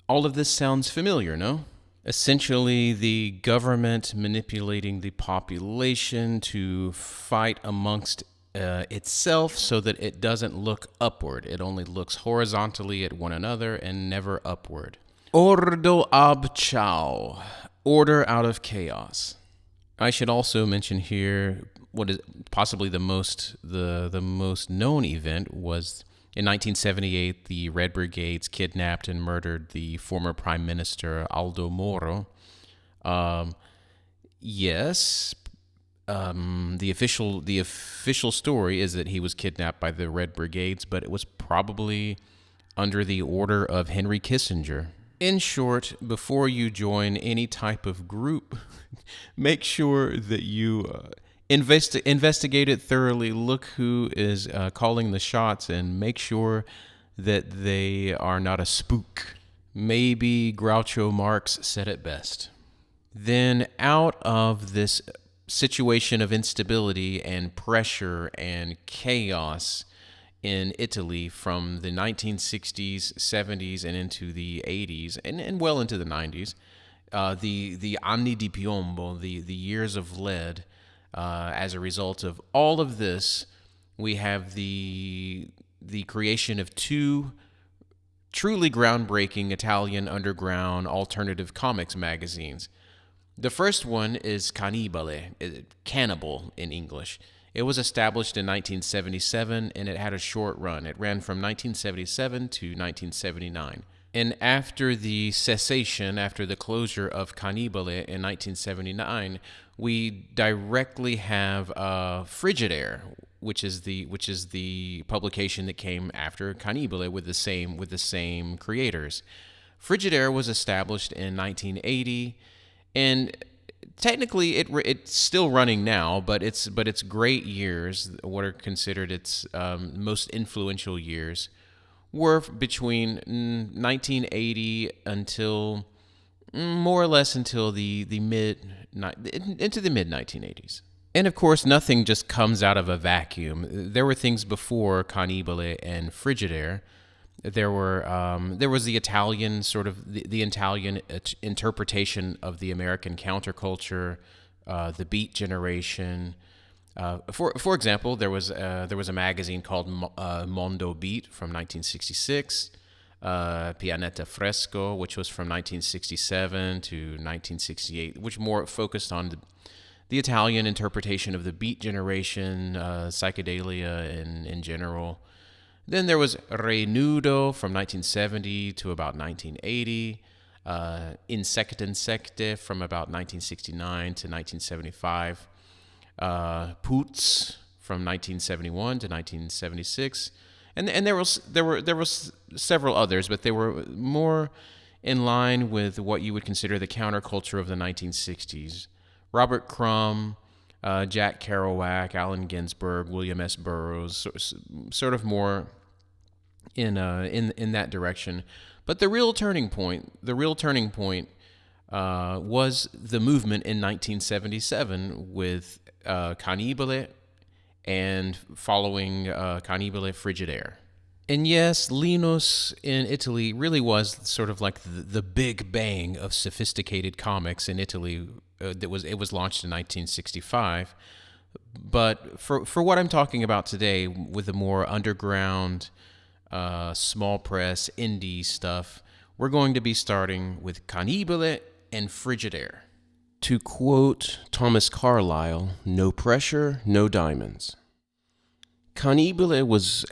all of this sounds familiar, no? Essentially, the government manipulating the population to fight amongst itself so that it doesn't look upward. It only looks horizontally at one another and never upward. Ordo ab chao, order out of chaos. I should also mention here what is possibly the most known event was in 1978, the Red Brigades kidnapped and murdered the former Prime Minister Aldo Moro. Yes. The official story is that he was kidnapped by the Red Brigades, but it was probably under the order of Henry Kissinger. In short, before you join any type of group, make sure that you investigate it thoroughly, look who is calling the shots, and make sure that they are not a spook. Maybe Groucho Marx said it best. Then out of this situation of instability and pressure and chaos in Italy from the 1960s, 70s, and into the 80s, and well into the 90s, the anni di piombo, the years of lead, as a result of all of this, we have the creation of two truly groundbreaking Italian underground alternative comics magazines. The first one is Cannibale, Cannibal in English. It was established in 1977 and it had a short run. It ran from 1977 to 1979. And after the cessation, after the closure of Cannibale in 1979, we directly have Frigidaire, which is the publication that came after Cannibale with the same creators. Frigidaire was established in 1980, and technically it's still running now, but its great years, what are considered its most influential years, were between 1980 until more or less until the mid 1980s. And of course, nothing just comes out of a vacuum. There were things before Cannibale and Frigidaire. There was the Italian the Italian interpretation of the American counterculture, the Beat generation. For example, there was a magazine called Mondo Beat from 1966, Pianeta Fresco, which was from 1967 to 1968, which more focused on the Italian interpretation of the Beat generation, psychedelia in general. Then there was Re Nudo from 1970 to about 1980, Insecte Insecte from about 1969 to 1975, Poots from 1971 to 1976, and there were several others, but they were more in line with what you would consider the counterculture of the 1960s. Robert Crumb, Jack Kerouac, Allen Ginsberg, William S. Burroughs, sort of more in that direction. But the real turning point was the movement in 1977 with Cannibale and following Cannibale Frigidaire. And yes, Linus in Italy really was sort of like the big bang of sophisticated comics in Italy. It was launched in 1965. But for what I'm talking about today, with the more underground, small press, indie stuff, we're going to be starting with Cannibale and Frigidaire. To quote Thomas Carlyle, "No pressure, no diamonds." Cannibale was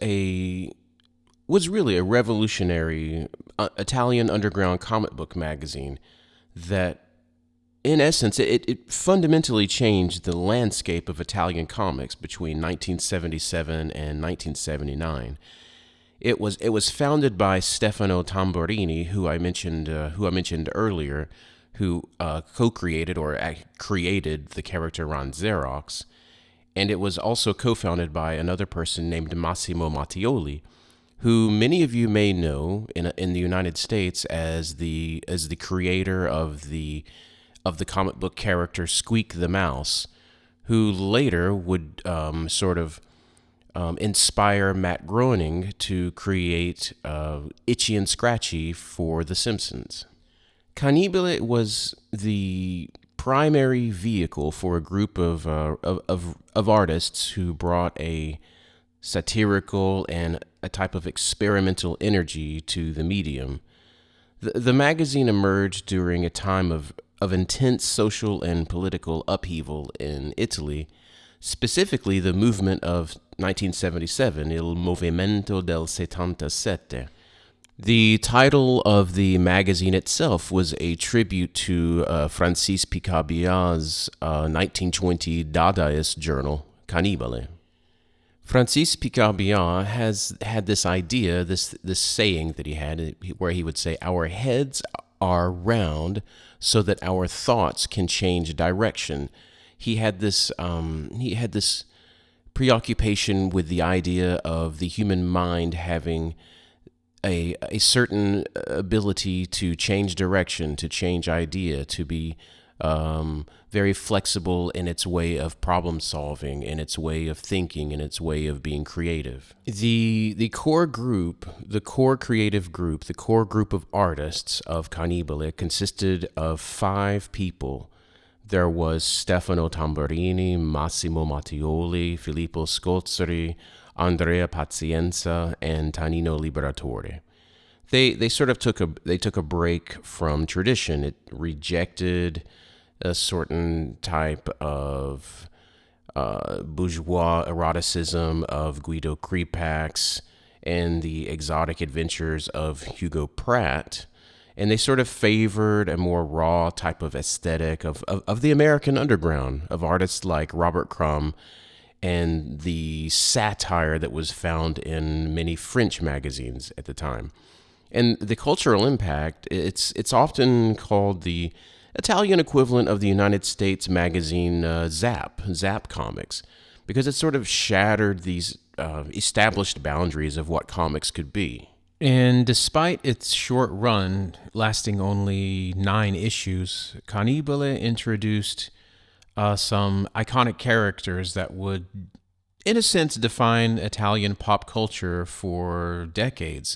really a revolutionary Italian underground comic book magazine that, in essence, it fundamentally changed the landscape of Italian comics between 1977 and 1979. It was founded by Stefano Tamburini, who I mentioned earlier, who co-created or created the character RanXerox, and it was also co-founded by another person named Massimo Mattioli, who many of you may know in the United States as the creator of the comic book character Squeak the Mouse, who later would inspire Matt Groening to create Itchy and Scratchy for The Simpsons. Cannibale was the primary vehicle for a group of artists who brought a satirical and a type of experimental energy to the medium. The magazine emerged during a time of intense social and political upheaval in Italy, specifically the movement of 1977, Il Movimento del 77. The title of the magazine itself was a tribute to Francis Picabbia's 1920 Dadaist journal, Cannibale. Francis Picabbia has had this idea, this saying that he had, where he would say, "Our heads are round so that our thoughts can change direction." He had this preoccupation with the idea of the human mind having a certain ability to change direction, to change idea, to be very flexible in its way of problem solving, in its way of thinking, in its way of being creative. The core group, the core creative group, the core group of artists of Cannibale consisted of 5 people. There was Stefano Tamburini, Massimo Mattioli, Filippo Scòzzari, Andrea Pazienza, and Tanino Liberatore. they sort of took a break from tradition. It rejected a certain type of bourgeois eroticism of Guido Crepax and the exotic adventures of Hugo Pratt. And they sort of favored a more raw type of aesthetic of the American underground, of artists like Robert Crumb, and the satire that was found in many French magazines at the time. And the cultural impact, it's often called the Italian equivalent of the United States magazine Zap Comics, because it sort of shattered these established boundaries of what comics could be. And despite its short run, lasting only 9 issues, Cannibale introduced some iconic characters that would, in a sense, define Italian pop culture for decades.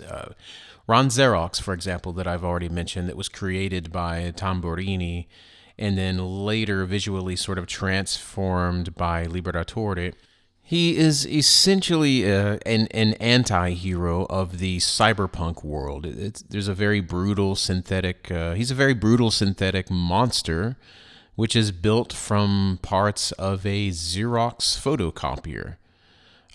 RanXerox, for example, that I've already mentioned, that was created by Tamburini and then later visually sort of transformed by Liberatore. He is essentially an anti-hero of the cyberpunk world. There's a very brutal synthetic. He's a very brutal synthetic monster, which is built from parts of a Xerox photocopier.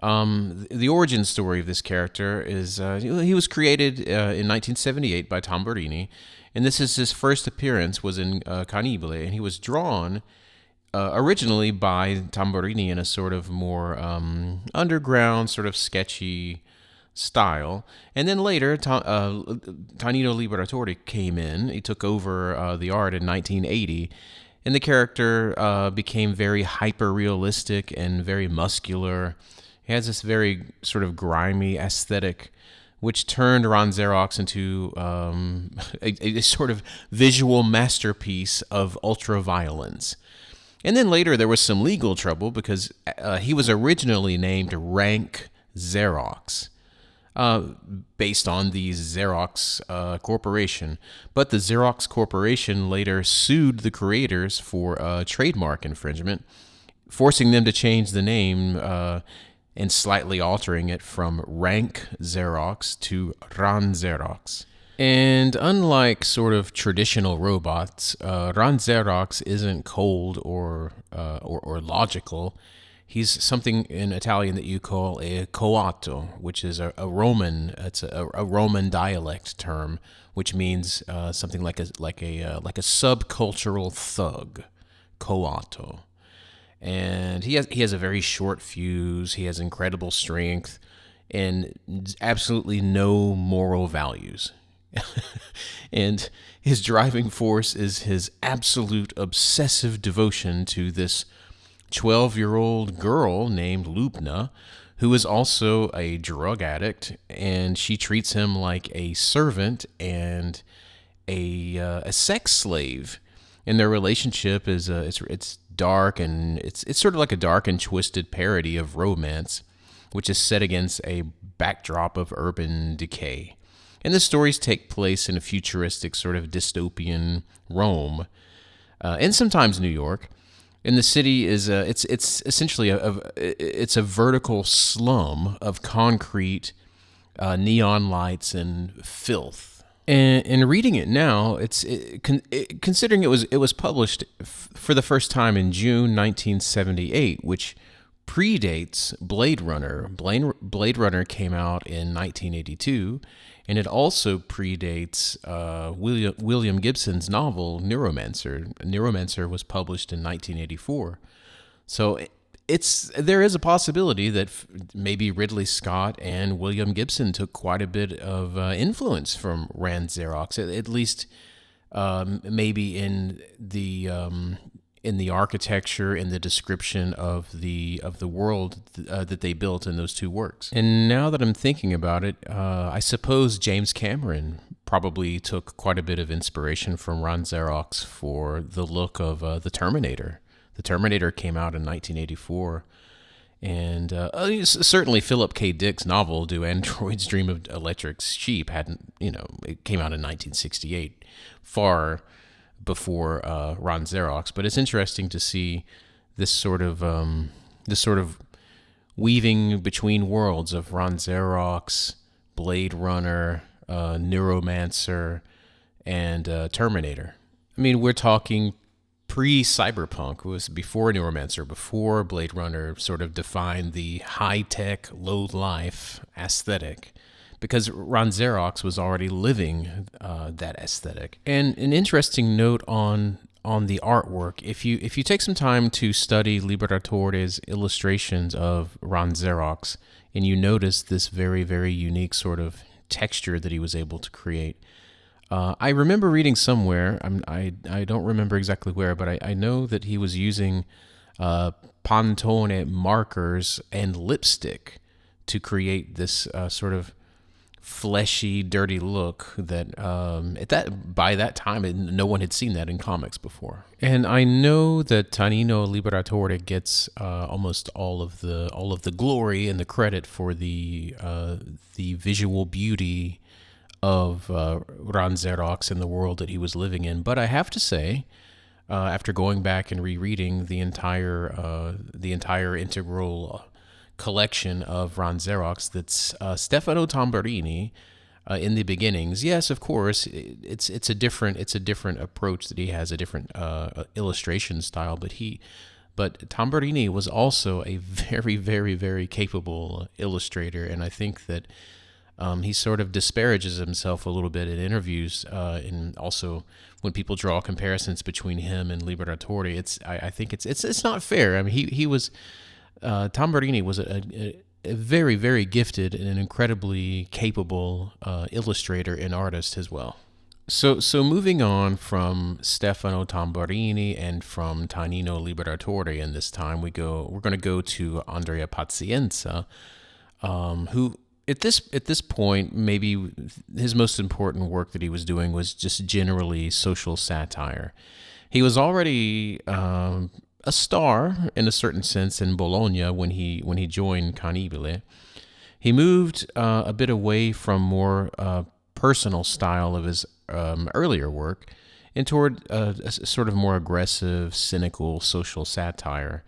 The origin story of this character is he was created in 1978 by Tamburini, and this is his first appearance was in Cannibale, and he was drawn originally by Tamburini in a sort of more underground, sort of sketchy style. And then later, Tanino Liberatore came in. He took over the art in 1980, and the character became very hyper-realistic and very muscular. He has this very sort of grimy aesthetic, which turned RanXerox into a sort of visual masterpiece of ultra-violence. And then later there was some legal trouble because he was originally named RanXerox, based on the Xerox Corporation. But the Xerox Corporation later sued the creators for trademark infringement, forcing them to change the name and slightly altering it from RanXerox to RanXerox. And unlike sort of traditional robots, RanXerox isn't cold or logical. He's something in Italian that you call a coatto, which is a Roman. It's a Roman dialect term, which means something like a subcultural thug, coatto. And he has a very short fuse. He has incredible strength and absolutely no moral values. And his driving force is his absolute obsessive devotion to this 12-year-old girl named Lubna, who is also a drug addict, and she treats him like a servant and a sex slave. And their relationship is it's dark, and it's sort of like a dark and twisted parody of romance, which is set against a backdrop of urban decay. And the stories take place in a futuristic sort of dystopian Rome, and sometimes New York. And the city is it's essentially it's a vertical slum of concrete, neon lights, and filth. And reading it now, considering it was published for the first time in June 1978, which predates Blade Runner. Blade Runner came out in 1982. And it also predates William Gibson's novel Neuromancer. Neuromancer was published in 1984. So there is a possibility that maybe Ridley Scott and William Gibson took quite a bit of influence from RanXerox, at least maybe in the architecture and the description of the world that they built in those two works. And now that I'm thinking about it, I suppose James Cameron probably took quite a bit of inspiration from RanXerox for the look of the Terminator. The Terminator came out in 1984. And certainly Philip K. Dick's novel, Do Androids Dream of Electric Sheep, it came out in 1968, far before RanXerox. But it's interesting to see this sort of weaving between worlds of RanXerox, Blade Runner, Neuromancer, and Terminator. I mean, we're talking pre-cyberpunk. It was before Neuromancer, before Blade Runner sort of defined the high-tech, low-life aesthetic, because RanXerox was already living that aesthetic. And an interesting note on the artwork, if you take some time to study Liberatore's illustrations of RanXerox, and you notice this very, very unique sort of texture that he was able to create. I remember reading somewhere, I don't remember exactly where, but I know that he was using Pantone markers and lipstick to create this sort of fleshy, dirty look that by that time no one had seen that in comics before. And I know that Tanino Liberatore gets almost all of the glory and the credit for the visual beauty of RanXerox and the world that he was living in. But I have to say, after going back and rereading the entire integral collection of RanXerox, that's Stefano Tamburini in the beginnings. Yes, of course, it's a different approach that he has, a different illustration style. But Tamburini was also a very, very, very capable illustrator, and I think that he sort of disparages himself a little bit in interviews, and also when people draw comparisons between him and Liberatore. I think it's not fair. I mean, he was Tamburini was a very, very gifted and an incredibly capable illustrator and artist as well. So moving on from Stefano Tamburini and from Tanino Liberatore, in this time we're going to go to Andrea Pazienza, who at this point, maybe his most important work that he was doing was just generally social satire. He was already a star in a certain sense in Bologna when he joined Cannibale. He moved a bit away from more personal style of his earlier work and toward a sort of more aggressive, cynical social satire.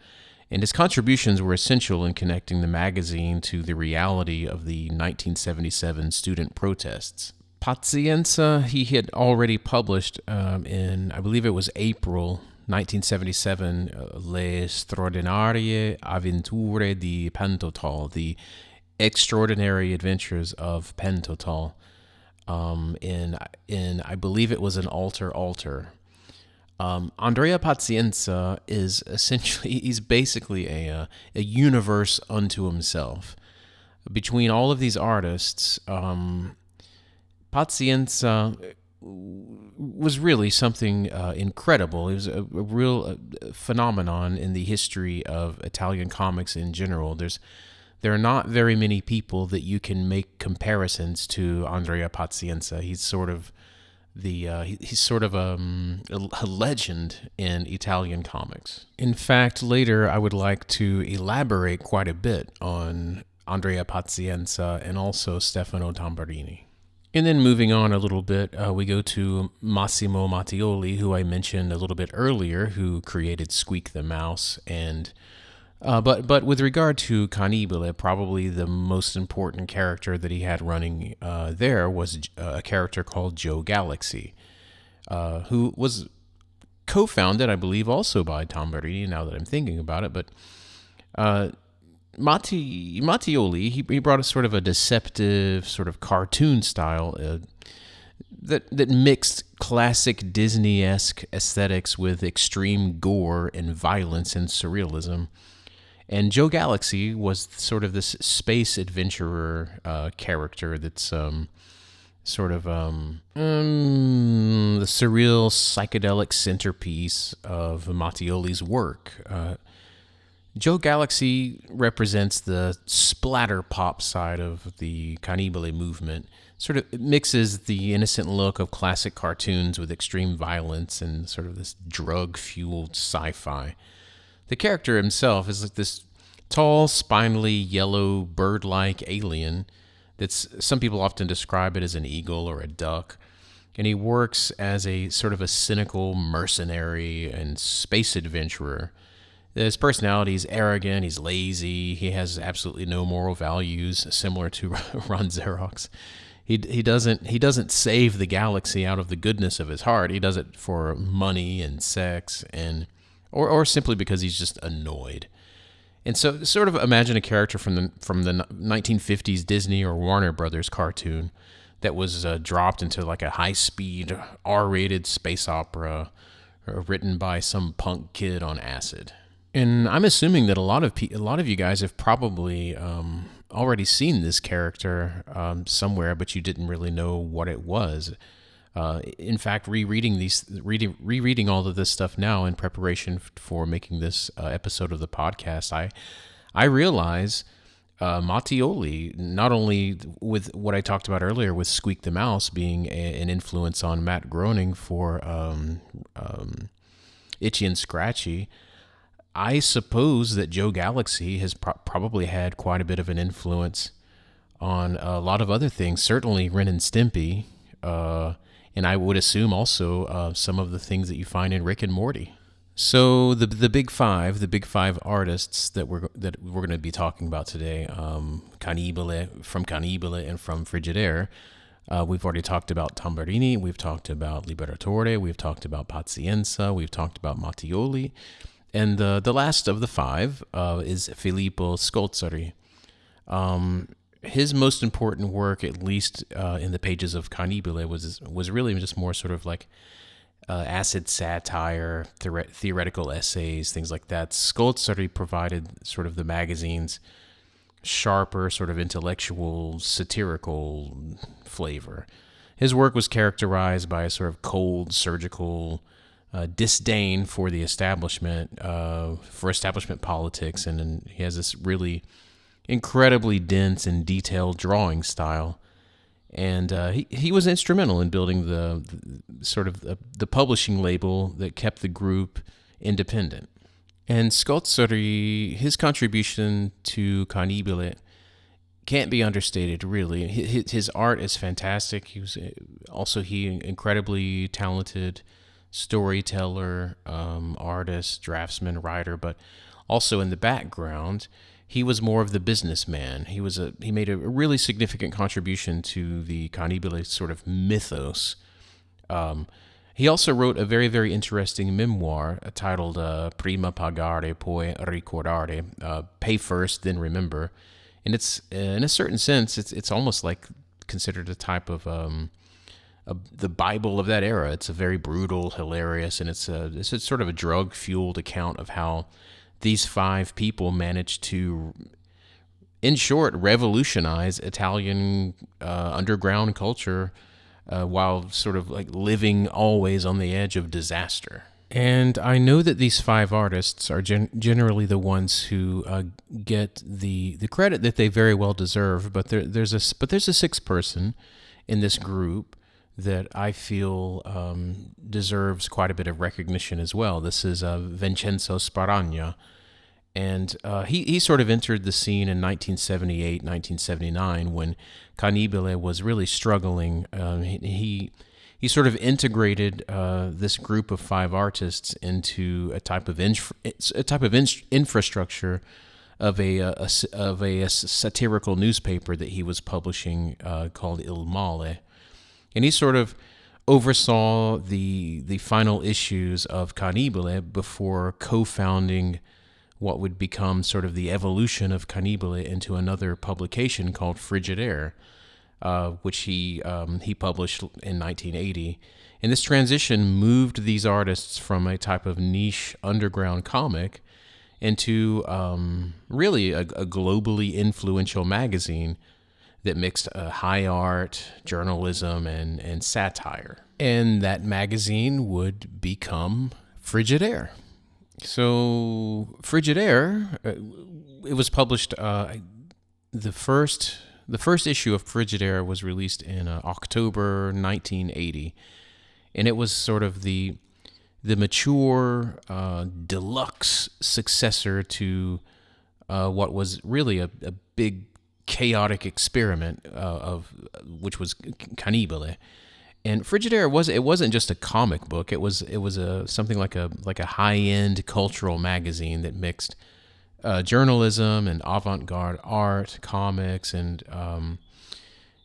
And his contributions were essential in connecting the magazine to the reality of the 1977 student protests. Pazienza, he had already published in, I believe it was April 1977, Le straordinarie avventure di Pentotol, the extraordinary adventures of Pentotol, in I believe it was an altar. Andrea Pazienza is essentially, he's basically a universe unto himself. Between all of these artists, Pazienza was really something incredible. It was a real phenomenon in the history of Italian comics in general. There are not very many people that you can make comparisons to Andrea Pazienza. He's sort of a legend in Italian comics. In fact, later I would like to elaborate quite a bit on Andrea Pazienza and also Stefano Tamburini. And then moving on a little bit, we go to Massimo Mattioli, who I mentioned a little bit earlier, who created Squeak the Mouse. And but with regard to Cannibale, probably the most important character that he had running there was a character called Joe Galaxy, who was co-founded, I believe, also by Tamburini, now that I'm thinking about it. But Mattioli, he brought a sort of a deceptive, sort of cartoon style that mixed classic Disney-esque aesthetics with extreme gore and violence and surrealism. And Joe Galaxy was sort of this space adventurer character that's sort of the surreal psychedelic centerpiece of Mattioli's work. Joe Galaxy represents the splatter pop side of the Cannibale movement. Sort of mixes the innocent look of classic cartoons with extreme violence and sort of this drug-fueled sci-fi. The character himself is like this tall, spindly, yellow, bird-like alien that's, some people often describe it as an eagle or a duck. And he works as a sort of a cynical mercenary and space adventurer. His personality is arrogant, he's lazy, he has absolutely no moral values, similar to RanXerox. he doesn't save the galaxy out of the goodness of his heart. He does it for money and sex or simply because he's just annoyed. And so, sort of imagine a character from the 1950s Disney or Warner Brothers cartoon that was dropped into like a high-speed R-rated space opera written by some punk kid on acid. And I'm assuming that a lot of you guys have probably already seen this character somewhere, but you didn't really know what it was. In fact, rereading all of this stuff now in preparation for making this episode of the podcast, I realize Mattioli, not only with what I talked about earlier with Squeak the Mouse being an influence on Matt Groening for Itchy and Scratchy, I suppose that Joe Galaxy has probably had quite a bit of an influence on a lot of other things, certainly Ren and Stimpy, and I would assume also some of the things that you find in Rick and Morty. So the big five artists that we're going to be talking about today, Cannibale from and from Frigidaire. We've already talked about Tamburini, we've talked about Liberatore, we've talked about Pazienza, we've talked about Mattioli, and the last of the five is Filippo Scòzzari. His most important work, at least in the pages of Cannibale, was really just more sort of like acid satire, theoretical essays, things like that. Scòzzari provided sort of the magazine's sharper, sort of intellectual, satirical flavor. His work was characterized by a sort of cold, surgical disdain for the establishment, for establishment politics, and he has this really incredibly dense and detailed drawing style. And he was instrumental in building the sort of the publishing label that kept the group independent. And Scòzzari, his contribution to Cannibale can't be understated, really. His art is fantastic. He was also incredibly talented storyteller, artist, draftsman, writer, but also in the background, he was more of the businessman. He made a really significant contribution to the Cannibale sort of mythos. He also wrote a very, very interesting memoir titled Prima pagare, poi ricordare, pay first, then remember. And it's, in a certain sense, it's almost like considered a type of the Bible of that era. It's a very brutal, hilarious, and it's a sort of a drug-fueled account of how these five people managed to, in short, revolutionize Italian underground culture while sort of like living always on the edge of disaster. And I know that these five artists are generally the ones who get the credit that they very well deserve, but there's a sixth person in this group that I feel deserves quite a bit of recognition as well. This is Vincenzo Sparagna. And he sort of entered the scene in 1978, 1979 when Cannibale was really struggling. He sort of integrated this group of five artists into a type of infrastructure of a satirical newspaper that he was publishing called Il Male. And he sort of oversaw the final issues of Cannibale before co-founding what would become sort of the evolution of Cannibale into another publication called Frigidaire, which he published in 1980. And this transition moved these artists from a type of niche underground comic into really a globally influential magazine that mixed high art, journalism, and satire. And that magazine would become Frigidaire. So Frigidaire, it was published, the first issue of Frigidaire was released in October 1980. And it was sort of the mature, deluxe successor to what was really a big chaotic experiment of which was Cannibale. And Frigidaire wasn't just a comic book. It was something like a high-end cultural magazine that mixed journalism and avant-garde art, comics, and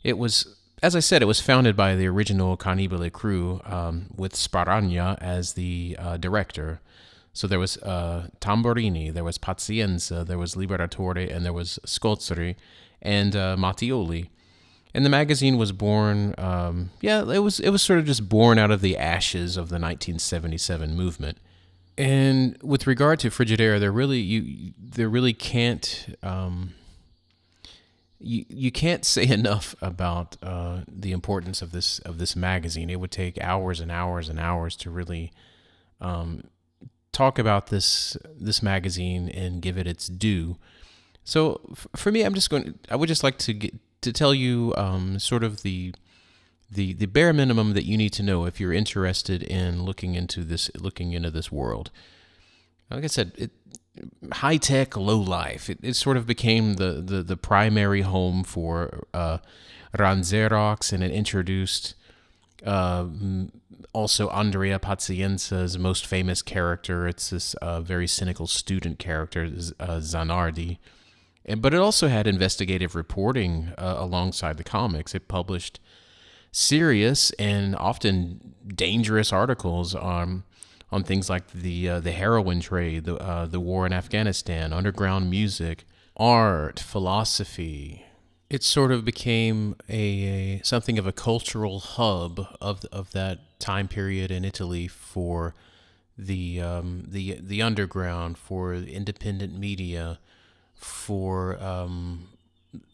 it was as I said, it was founded by the original Cannibale crew, with Sparagna as the director. So there was Tamburini, there was Pazienza, there was Liberatore, and there was Scòzzari and Mattioli. And the magazine was born, it was sort of just born out of the ashes of the 1977 movement. And with regard to Frigidaire, there really can't you can't say enough about the importance of this magazine. It would take hours and hours and hours to really talk about this magazine and give it its due. So for me, I would just like to tell you sort of the bare minimum that you need to know if you're interested in looking into this world. Like I said, high tech, low life. It sort of became the primary home for RanXerox, and it introduced also Andrea Pazienza's most famous character. It's this very cynical student character, Zanardi. But it also had investigative reporting alongside the comics. It published serious and often dangerous articles on things like the heroin trade, the war in Afghanistan, underground music, art, philosophy. It sort of became something of a cultural hub of that time period in Italy for the underground, for independent media, for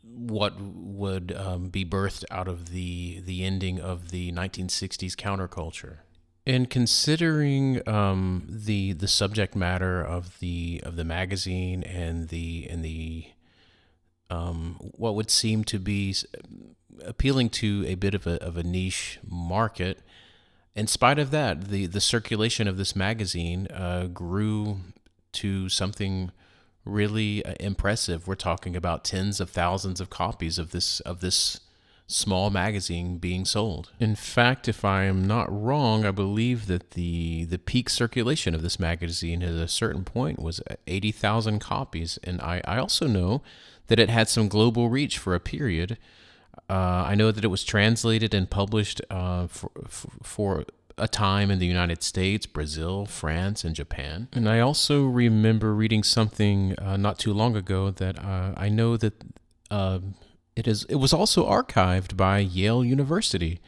what would be birthed out of the ending of the 1960s counterculture. And considering the subject matter of the magazine and the what would seem to be appealing to a bit of a niche market, in spite of that, the circulation of this magazine grew to something really impressive. We're talking about tens of thousands of copies of this small magazine being sold. In fact, if I am not wrong, I believe that the peak circulation of this magazine at a certain point was 80,000 copies. And I also know that it had some global reach for a period. I know that it was translated and published for a time in the United States, Brazil, France, and Japan. And I also remember reading something not too long ago that I know that it was also archived by Yale University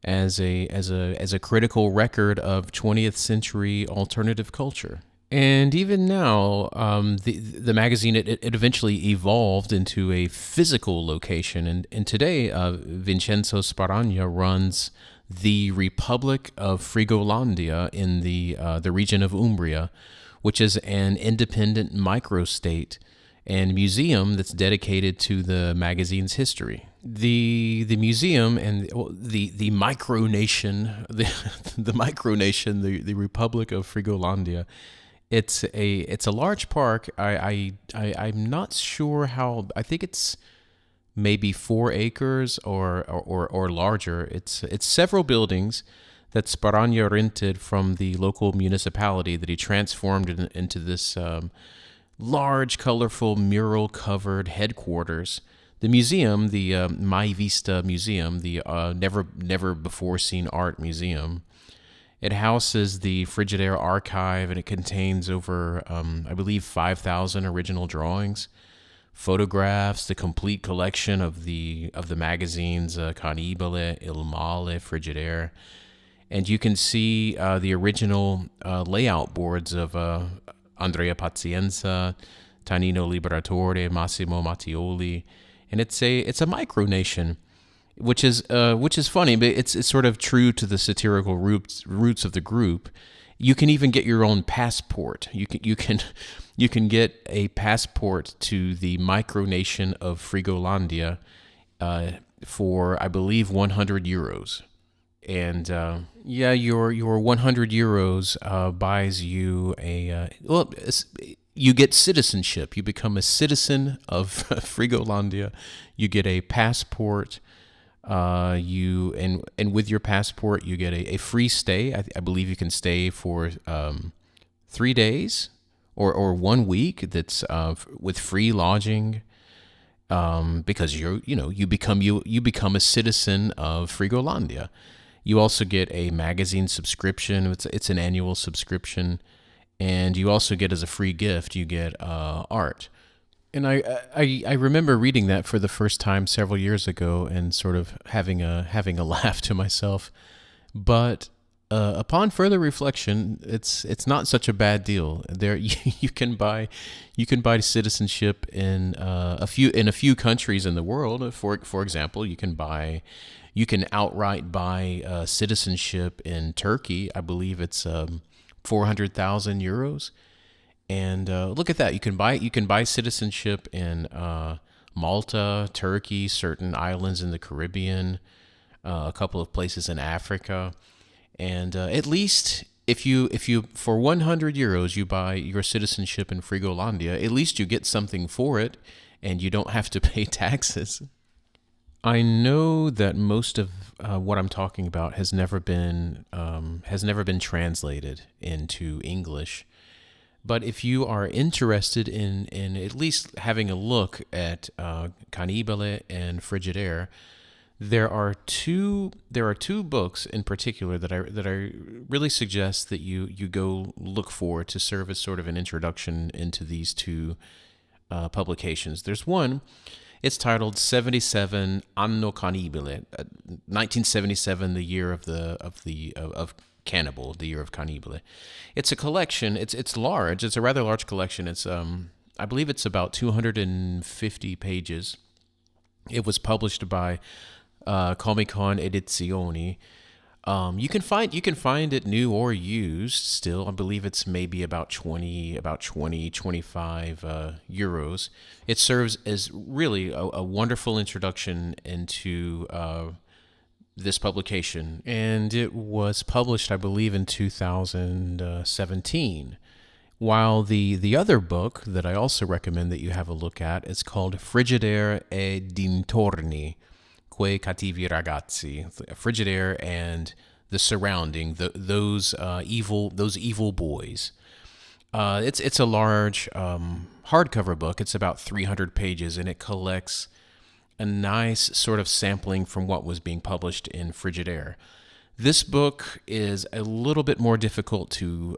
as a critical record of 20th century alternative culture. And even now, the magazine it eventually evolved into a physical location, and today Vincenzo Sparagna runs the Republic of Frigolandia in the region of Umbria, which is an independent microstate and museum that's dedicated to the magazine's history. The museum and the micronation, the micronation, the Republic of Frigolandia. It's a large park. I'm not sure how. I think it's maybe 4 acres or larger. It's several buildings that Sparagna rented from the local municipality that he transformed into this large, colorful, mural-covered headquarters. The museum, the Mai Vista Museum, the never-before-seen art museum, it houses the Frigidaire archive, and it contains over, I believe, 5,000 original drawings, photographs, the complete collection of the magazines, Cannibale, Il Male, Frigidaire. And you can see the original layout boards of Andrea Pazienza, Tanino Liberatore, Massimo Mattioli, and it's a micronation, which is funny, but it's sort of true to the satirical roots of the group. You can even get your own passport. You can get a passport to the micronation of Frigolandia for, I believe, 100 euros. And your 100 euros buys you you get citizenship. You become a citizen of Frigolandia. You get a passport. And with your passport, you get a free stay. I believe you can stay for 3 days or 1 week. That's with free lodging. because you become a citizen of Frigolandia. You also get a magazine subscription. It's an annual subscription, and you also get, as a free gift, you get art. And I remember reading that for the first time several years ago and sort of having a laugh to myself. But upon further reflection, it's not such a bad deal. There you can buy citizenship in a few countries in the world. For example, you can outright buy citizenship in Turkey. I believe it's 400,000 euros. And look at that. You can buy citizenship in Malta, Turkey, certain islands in the Caribbean, a couple of places in Africa. And at least if you for 100 euros you buy your citizenship in Frigolandia, at least you get something for it, and you don't have to pay taxes. I know that most of what I'm talking about has never been translated into English. But if you are interested in at least having a look at Cannibale and Frigidaire, there are two books in particular that I really suggest that you go look for to serve as sort of an introduction into these two publications. There's one. It's titled 77 Anno Cannibale, 1977, the year of Cannibal, the year of Cannibale. It's a collection. It's large. It's a rather large collection. It's I believe it's about 250 pages. It was published by Comicon Edizioni. You can find it new or used still. I believe it's maybe about 25 euros. It serves as really a wonderful introduction into this publication, and it was published, I believe, in 2017. While the other book that I also recommend that you have a look at is called Frigidaire e dintorni, quei cattivi ragazzi. Frigidaire and the surrounding, those evil boys. It's a large hardcover book. It's about 300 pages, and it collects a nice sort of sampling from what was being published in Frigidaire. This book is a little bit more difficult to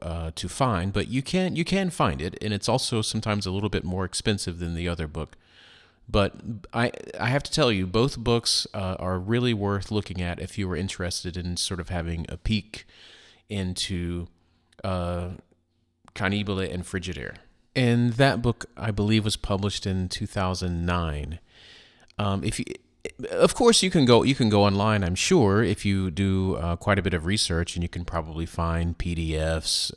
find, but you can find it, and it's also sometimes a little bit more expensive than the other book. But I have to tell you, both books are really worth looking at if you were interested in sort of having a peek into Cannibale and Frigidaire. And that book, I believe, was published in 2009. Of course, you can go online, I'm sure, if you do quite a bit of research, and you can probably find PDFs,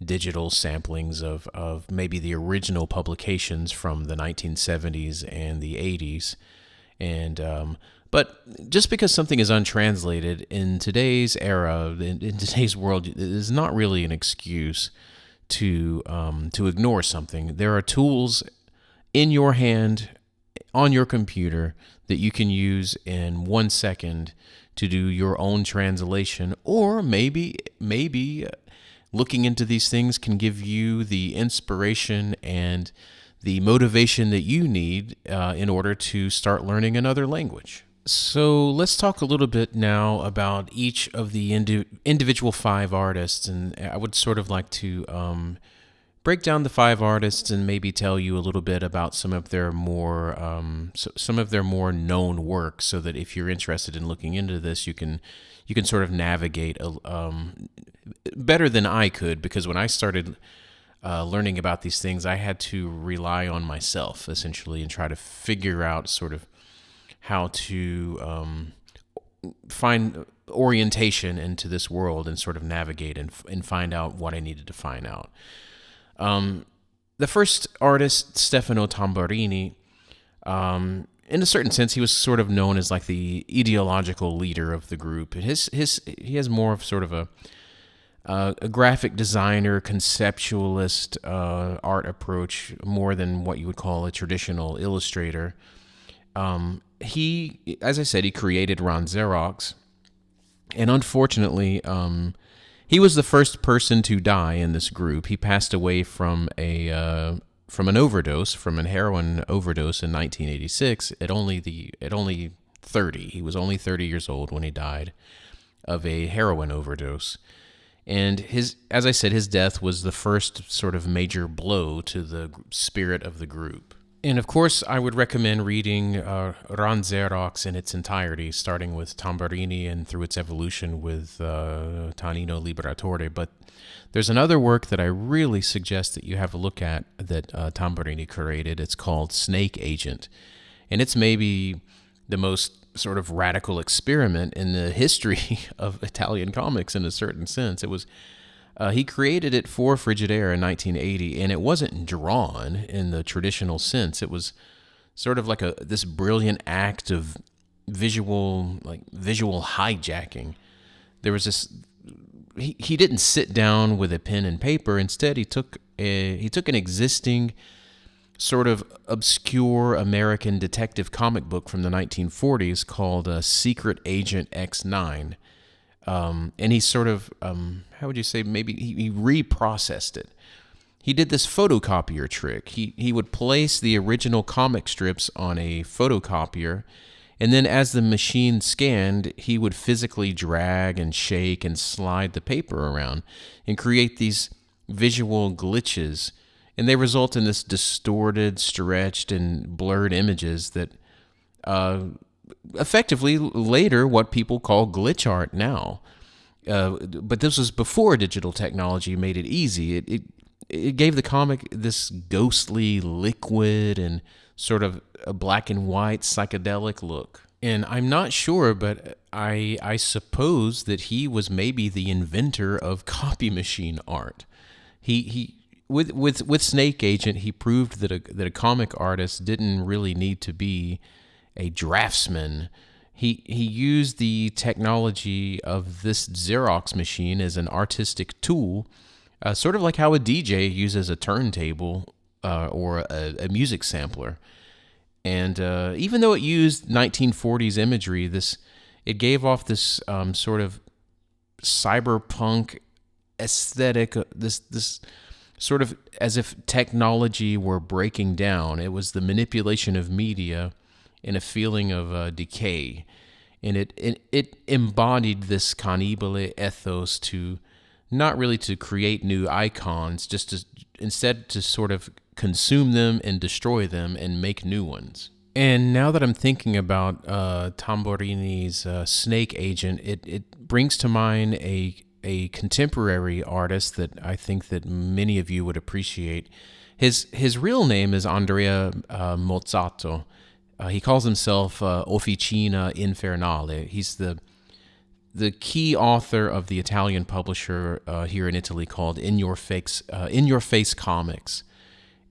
digital samplings of maybe the original publications from the 1970s and the 80s. And but just because something is untranslated in today's era, in today's world, it is not really an excuse to ignore something. There are tools in your hand, on your computer, that you can use in 1 second to do your own translation, or maybe looking into these things can give you the inspiration and the motivation that you need in order to start learning another language. So let's talk a little bit now about each of the individual 5 artists, and I would sort of like to break down the 5 artists and maybe tell you a little bit about some of their more known work, so that if you're interested in looking into this, you can sort of navigate better than I could, because when I started learning about these things, I had to rely on myself essentially and try to figure out sort of how to find orientation into this world and sort of navigate and find out what I needed to find out. The first artist, Stefano Tamburini, in a certain sense, he was sort of known as like the ideological leader of the group. He has more of sort of a graphic designer, conceptualist art approach, more than what you would call a traditional illustrator. He, as I said, he created RanXerox, and unfortunately, he was the first person to die in this group. He passed away from a an overdose, from an heroin overdose in 1986 at only 30. He was only 30 years old when he died of a heroin overdose. And as I said, his death was the first sort of major blow to the spirit of the group. And of course, I would recommend reading RanXerox in its entirety, starting with Tamburini and through its evolution with Tanino Liberatore. But there's another work that I really suggest that you have a look at that Tamburini created. It's called Snake Agent. And it's maybe the most sort of radical experiment in the history of Italian comics in a certain sense. It was he created it for Frigidaire in 1980, and it wasn't drawn in the traditional sense. It was sort of like this brilliant act of visual hijacking. There was this. He didn't sit down with a pen and paper. Instead, he took an existing sort of obscure American detective comic book from the 1940s called Secret Agent X9. And he sort of, how would you say, maybe he reprocessed it. He did this photocopier trick. He would place the original comic strips on a photocopier, and then as the machine scanned, he would physically drag and shake and slide the paper around and create these visual glitches. And they result in this distorted, stretched, and blurred images that effectively later what people call glitch art now. But this was before digital technology made it easy. It gave the comic this ghostly, liquid, and sort of a black and white psychedelic look. And I'm not sure, but I suppose that he was maybe the inventor of copy machine art. With Snake Agent, he proved that a comic artist didn't really need to be a draftsman. He used the technology of this Xerox machine as an artistic tool, sort of like how a DJ uses a turntable or a music sampler. And even though it used 1940s imagery, it gave off this sort of cyberpunk aesthetic, this sort of as if technology were breaking down. It was the manipulation of media and a feeling of decay. And it embodied this Cannibale ethos to not really to create new icons, instead to sort of consume them and destroy them and make new ones. And now that I'm thinking about Tamburini's Snake Agent, it brings to mind a contemporary artist that I think that many of you would appreciate. His real name is Andrea Mozzato. He calls himself Officina Infernale. He's the key author of the Italian publisher here in Italy called In Your Face Comics,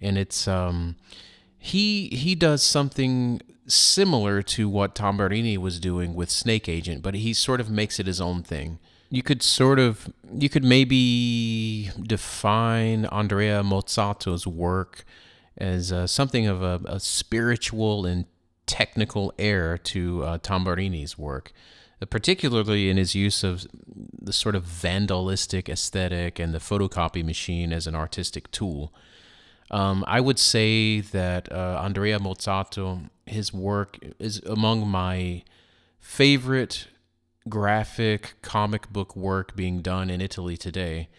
and it's he does something similar to what Tamburini was doing with Snake Agent, but he sort of makes it his own thing. You could maybe define Andrea Mozzato's work as something of a spiritual and technical air to Tamburini's work, particularly in his use of the sort of vandalistic aesthetic and the photocopy machine as an artistic tool. I would say that Andrea Mozzato, his work is among my favorite graphic comic book work being done in Italy today.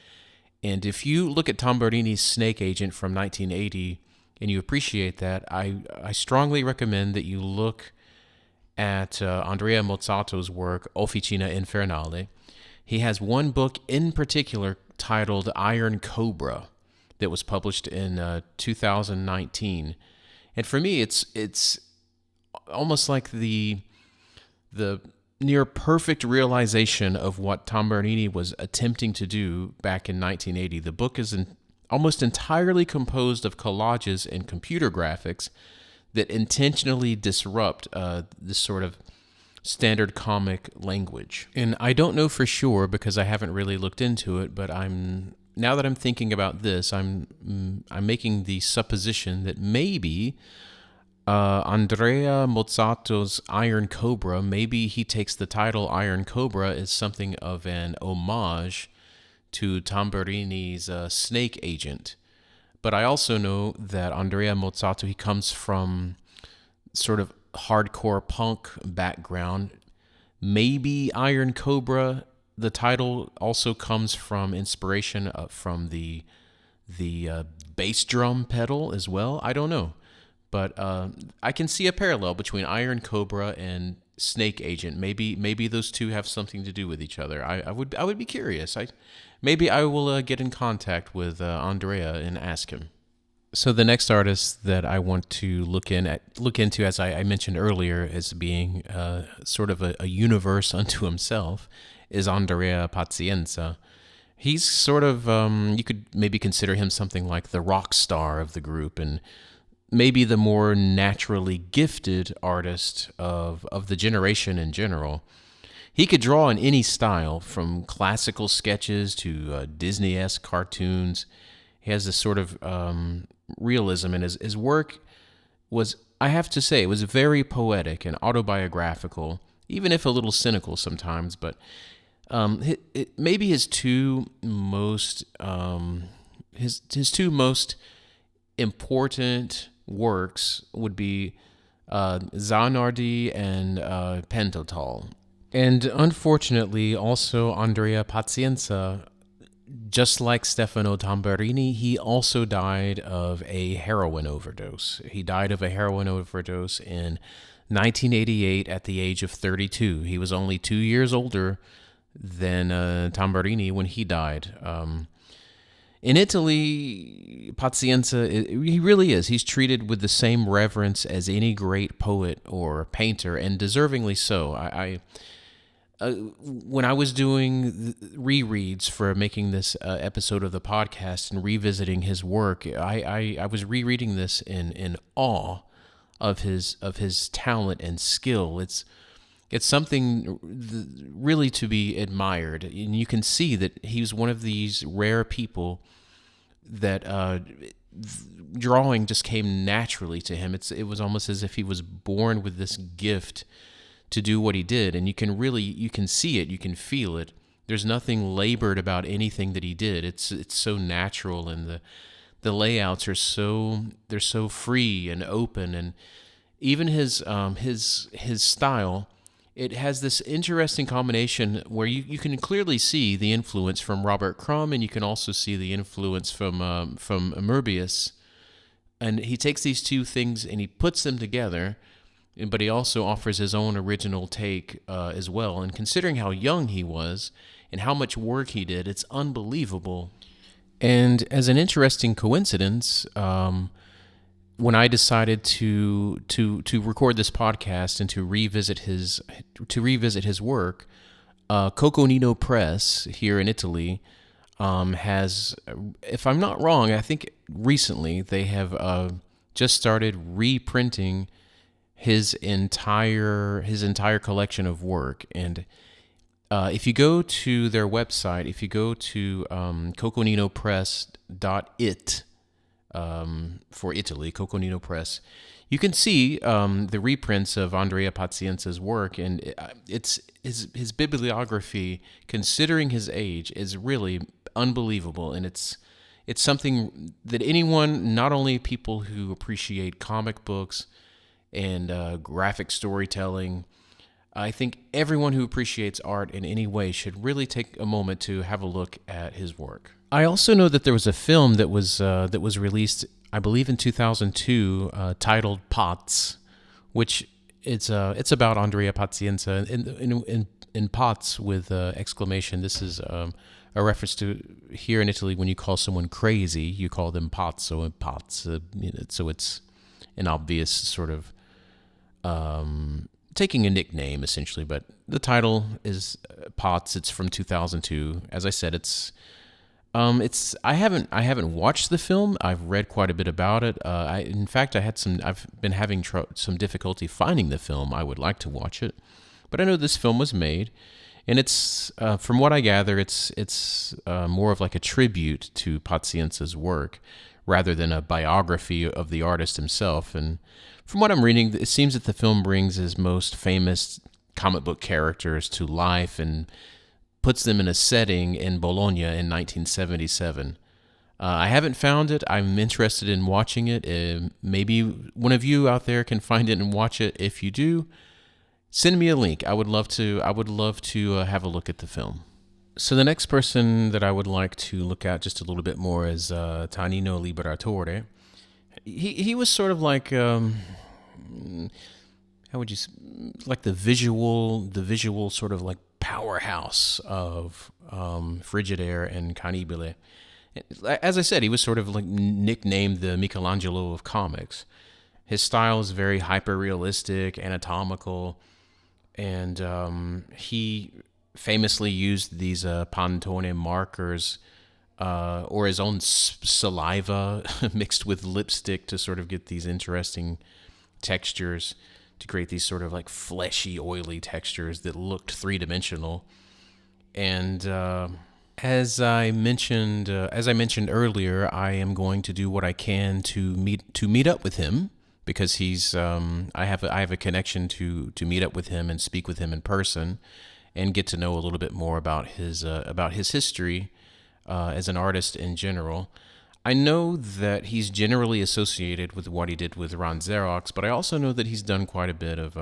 And if you look at Tamburini's Snake Agent from 1980 and you appreciate that, I strongly recommend that you look at Andrea Mozzato's work, Officina Infernale. He has one book in particular titled Iron Cobra that was published in 2019. And for me, it's almost like the near perfect realization of what Tamburini was attempting to do back in 1980. The book is almost entirely composed of collages and computer graphics that intentionally disrupt this sort of standard comic language. And I don't know for sure because I haven't really looked into it, but now that I'm thinking about this, I'm making the supposition that maybe Andrea Mozzato's Iron Cobra, maybe he takes the title Iron Cobra as something of an homage to Tamburini's Snake Agent. But I also know that Andrea Mozzato, he comes from sort of hardcore punk background. Maybe Iron Cobra. The title also comes from inspiration from the bass drum pedal as well. I don't know, but I can see a parallel between Iron Cobra and Snake Agent. Maybe those two have something to do with each other. I would be curious. Maybe I will get in contact with Andrea and ask him. So the next artist that I want to look into, as I mentioned earlier, as being sort of a universe unto himself, is Andrea Pazienza. He's sort of, you could maybe consider him something like the rock star of the group, and maybe the more naturally gifted artist of the generation in general. He could draw in any style, from classical sketches to Disney-esque cartoons. He has this sort of realism, and his work was, I have to say, it was very poetic and autobiographical, even if a little cynical sometimes. But maybe his two most important works would be Zanardi and Pentotal. And unfortunately, also Andrea Pazienza, just like Stefano Tamburini, he also died of a heroin overdose. He died of a heroin overdose in 1988 at the age of 32. He was only 2 years older than Tamburini when he died. In Italy, Pazienza, he really is. He's treated with the same reverence as any great poet or painter, and deservingly so. When I was doing rereads for making this episode of the podcast and revisiting his work, I was rereading this in awe of his talent and skill. It's something really to be admired, and you can see that he's one of these rare people that drawing just came naturally to him. It was almost as if he was born with this gift to do what he did, and you can see it, you can feel it. There's nothing labored about anything that he did. It's so natural, and the layouts are they're so free and open, and even his style, it has this interesting combination where you can clearly see the influence from Robert Crumb, and you can also see the influence from Möbius. And he takes these two things and he puts them together, but he also offers his own original take as well. And considering how young he was and how much work he did, it's unbelievable. And as an interesting coincidence, when I decided to record this podcast and to revisit his work, Coconino Press here in Italy has, if I'm not wrong, I think recently they have just started reprinting his entire collection of work. And if you go to their website, if you go to coconinopress.it, for Italy, Coconino Press, you can see the reprints of Andrea Pazienza's work, and it's his bibliography, considering his age, is really unbelievable. And it's something that anyone, not only people who appreciate comic books and graphic storytelling, I think everyone who appreciates art in any way should really take a moment to have a look at his work. I also know that there was a film that was released, I believe, in 2002, titled Pots, which it's about Andrea Pazienza in pots with exclamation. This is a reference to here in Italy when you call someone crazy, you call them pazzo and pots. So it's an obvious sort of taking a nickname essentially, but the title is Pots. It's from 2002. As I said, I haven't watched the film. I've read quite a bit about it. I've been having some difficulty finding the film. I would like to watch it, but I know this film was made, and it's from what I gather, it's more of like a tribute to Pazienza's work rather than a biography of the artist himself. And from what I'm reading, it seems that the film brings his most famous comic book characters to life and puts them in a setting in Bologna in 1977. I haven't found it. I'm interested in watching it. Maybe one of you out there can find it and watch it. If you do, send me a link. I would love to. Have a look at the film. So the next person that I would like to look at just a little bit more is Tanino Liberatore. He was sort of like how would you like the visual sort of like powerhouse of Frigidaire and Cannibale. As I said, he was sort of like nicknamed the Michelangelo of comics. His style is very hyper-realistic, anatomical, and he famously used these Pantone markers or his own saliva mixed with lipstick to sort of get these interesting textures, to create these sort of like fleshy, oily textures that looked three-dimensional. And as I mentioned earlier, I am going to do what I can to meet up with him, because he's I have a connection to meet up with him and speak with him in person and get to know a little bit more about his history as an artist in general. I know that he's generally associated with what he did with RanXerox, but I also know that he's done quite a bit of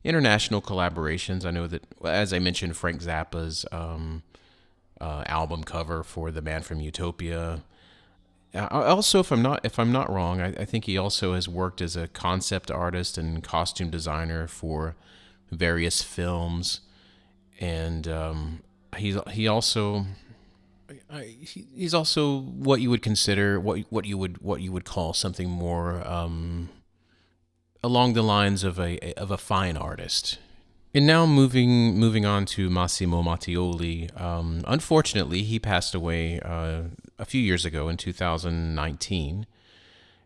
international collaborations. I know that, as I mentioned, Frank Zappa's album cover for The Man from Utopia. Also, if I'm not wrong, I think he also has worked as a concept artist and costume designer for various films, and he's also what you would consider what you would call something more along the lines of a fine artist. And now moving on to Massimo Mattioli. Unfortunately, he passed away a few years ago in 2019.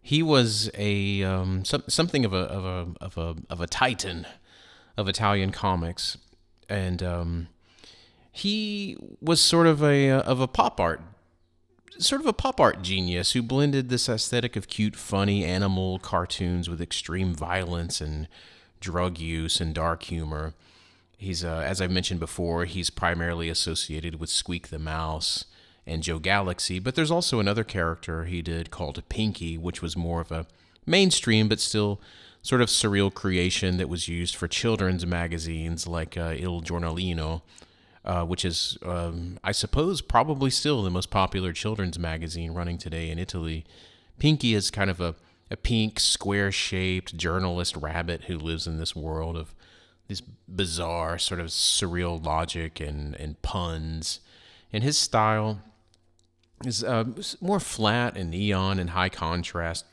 He was something of a titan of Italian comics, and he was sort of a pop art genius who blended this aesthetic of cute, funny animal cartoons with extreme violence and drug use and dark humor. He's, as I mentioned before, he's primarily associated with Squeak the Mouse and Joe Galaxy, but there's also another character he did called Pinky, which was more of a mainstream but still sort of surreal creation that was used for children's magazines like Il Giornalino, which is, I suppose, probably still the most popular children's magazine running today in Italy. Pinky is kind of a pink, square-shaped journalist rabbit who lives in this world of this bizarre sort of surreal logic and puns. And his style is more flat and neon and high contrast,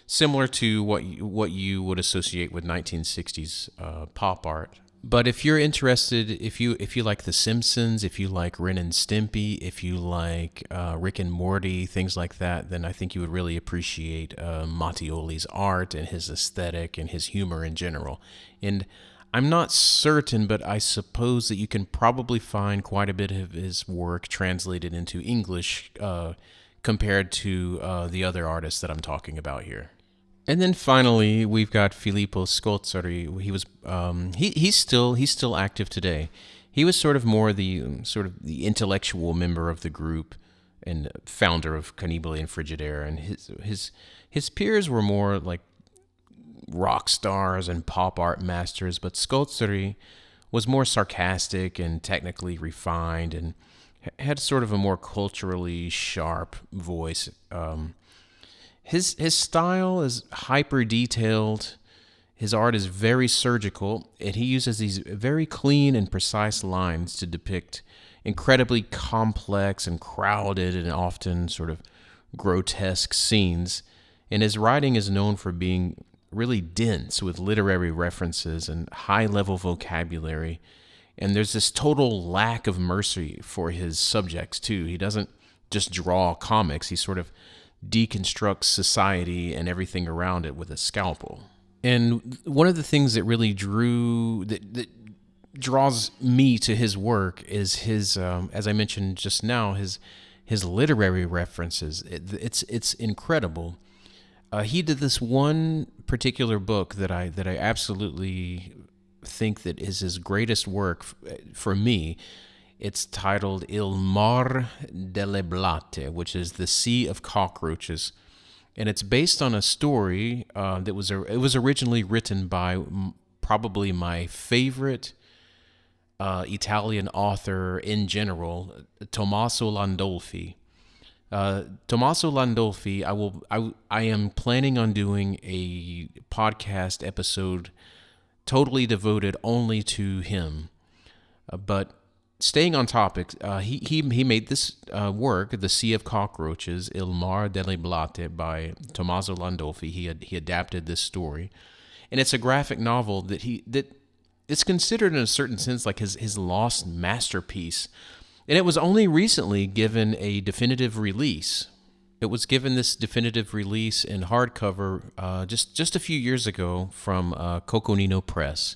similar to what you would associate with 1960s pop art. But if you're interested, if you like The Simpsons, if you like Ren and Stimpy, if you like Rick and Morty, things like that, then I think you would really appreciate Mattioli's art and his aesthetic and his humor in general. And I'm not certain, but I suppose that you can probably find quite a bit of his work translated into English compared to the other artists that I'm talking about here. And then finally, we've got Filippo Scòzzari. He was he's still active today. He was sort of the intellectual member of the group and founder of Cannibale and Frigidaire, and his peers were more like rock stars and pop art masters, but Scòzzari was more sarcastic and technically refined and had sort of a more culturally sharp voice. His style is hyper detailed. His art is very surgical, and he uses these very clean and precise lines to depict incredibly complex and crowded and often sort of grotesque scenes. And his writing is known for being really dense with literary references and high-level vocabulary. And there's this total lack of mercy for his subjects, too. He doesn't just draw comics. He sort of deconstructs society and everything around it with a scalpel. And one of the things that really that draws me to his work is his, as I mentioned just now, his literary references. It's incredible. He did this one particular book that I absolutely think that is his greatest work for me. It's titled Il Mar delle Blatte, which is the Sea of Cockroaches. And it's based on a story it was originally written by probably my favorite Italian author in general, Tommaso Landolfi. Tommaso Landolfi, I am planning on doing a podcast episode totally devoted only to him. But staying on topic, he made this work, The Sea of Cockroaches, Il Mar delle Blatte, by Tommaso Landolfi. He adapted this story, and it's a graphic novel that it's considered in a certain sense like his lost masterpiece. And it was only recently given a definitive release. It was given this definitive release in hardcover just a few years ago from Coconino Press.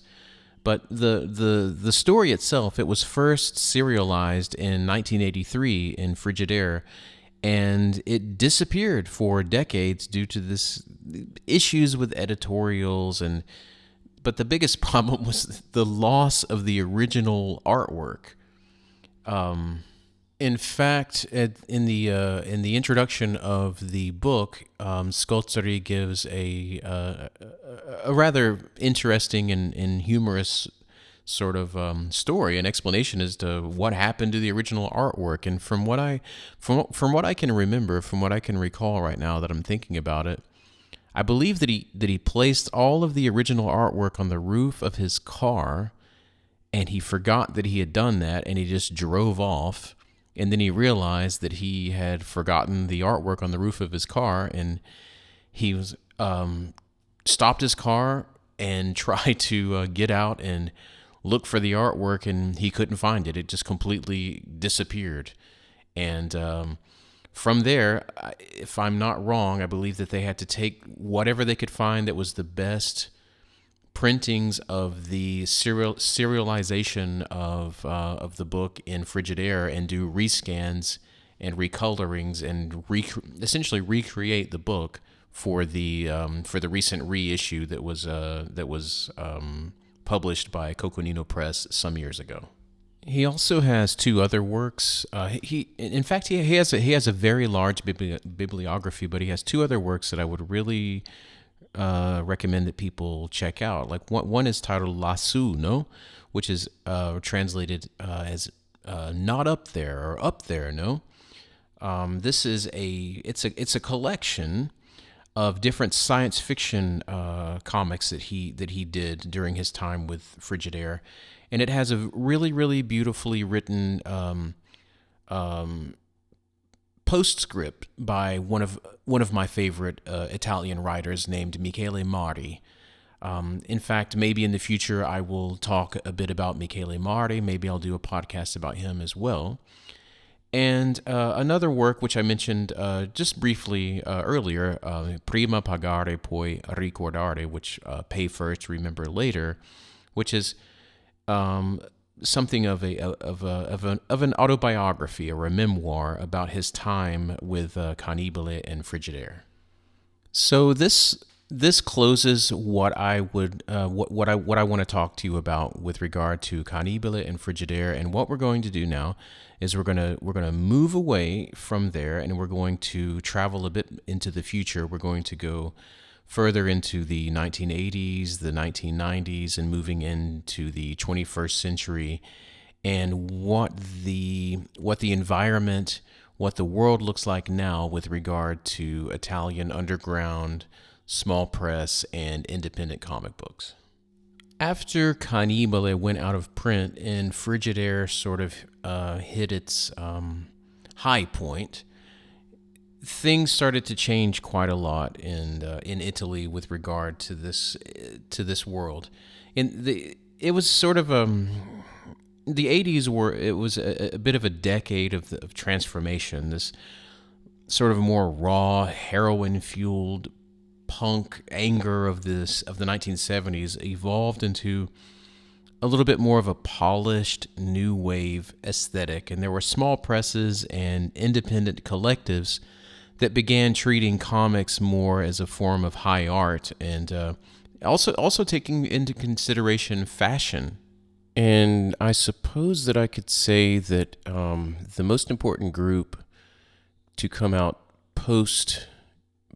But the story itself, it was first serialized in 1983 in Frigidaire, and it disappeared for decades due to this issues with editorials. But the biggest problem was the loss of the original artwork. In fact, in the introduction of the book, Scòzzari gives a rather interesting and humorous sort of story, an explanation as to what happened to the original artwork. And from what I can remember, from what I can recall right now that I'm thinking about it, I believe that he placed all of the original artwork on the roof of his car, and he forgot that he had done that, and he just drove off. And then he realized that he had forgotten the artwork on the roof of his car, and he was stopped his car and tried to get out and look for the artwork, and he couldn't find it. It just completely disappeared. And from there, if I'm not wrong, I believe that they had to take whatever they could find that was the best printings of the serialization of the book in Frigidaire and do rescans and recolorings and essentially recreate the book for the recent reissue that was published by Coconino Press some years ago. He also has two other works. He has a very large bibliography, but he has two other works that I would really recommend that people check out. Like one is titled Lassù, no, which is translated as not up there or up there, no. This is it's a collection of different science fiction comics that he did during his time with Frigidaire, and it has a really, really beautifully written postscript by one of my favorite Italian writers named Michele Mari. In fact, maybe in the future I will talk a bit about Michele Mari. Maybe I'll do a podcast about him as well. And another work which I mentioned just briefly earlier, Prima pagare poi ricordare, which pay first, remember later, which is something of an autobiography or a memoir about his time with Cannibale and Frigidaire. So this closes what I would what I want to talk to you about with regard to Cannibale and Frigidaire. And what we're going to do now is we're gonna move away from there, and we're going to travel a bit into the future. We're going to go further into the 1980s, the 1990s, and moving into the 21st century, and what the environment, what the world looks like now with regard to Italian underground, small press, and independent comic books. After Cannibale went out of print and Frigidaire sort of hit its high point, things started to change quite a lot in Italy with regard to this world. It was sort of the 80s was a bit of a decade of transformation. This sort of more raw, heroin-fueled punk anger of the 1970s evolved into a little bit more of a polished new wave aesthetic, and there were small presses and independent collectives that began treating comics more as a form of high art, and also taking into consideration fashion And I suppose that I could say that the most important group to come out post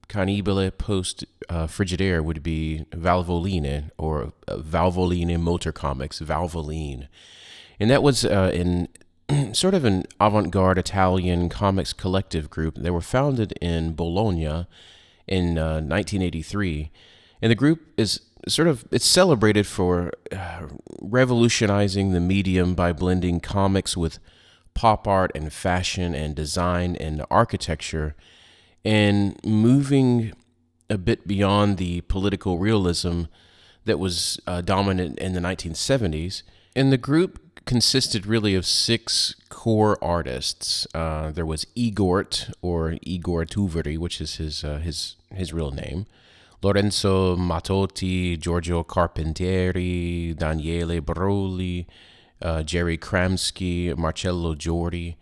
Cannibale, post Frigidaire would be Valvoline, or Valvoline Motor Comics, Valvoline. And that was in sort of an avant-garde Italian comics collective group. They were founded in Bologna in 1983. And the group is it's celebrated for revolutionizing the medium by blending comics with pop art and fashion and design and architecture, and moving a bit beyond the political realism that was dominant in the 1970s. And the group consisted really of 6 core artists. There was Igort, or Igor Tuveri, which is his real name. Lorenzo Mattotti, Giorgio Carpentieri, Daniele Baroli, Jerry Kramsky, Marcello Giordi,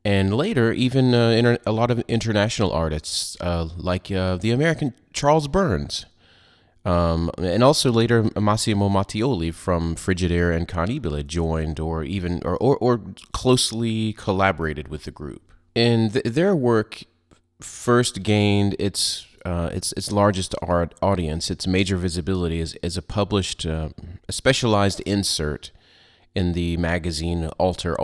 and later even a lot of international artists like the American Charles Burns, and also later Massimo Mattioli from Frigidaire and Cannibale joined, or closely collaborated with the group. And their work first gained its largest audience, its major visibility, as a published, a specialized insert in the magazine Alter,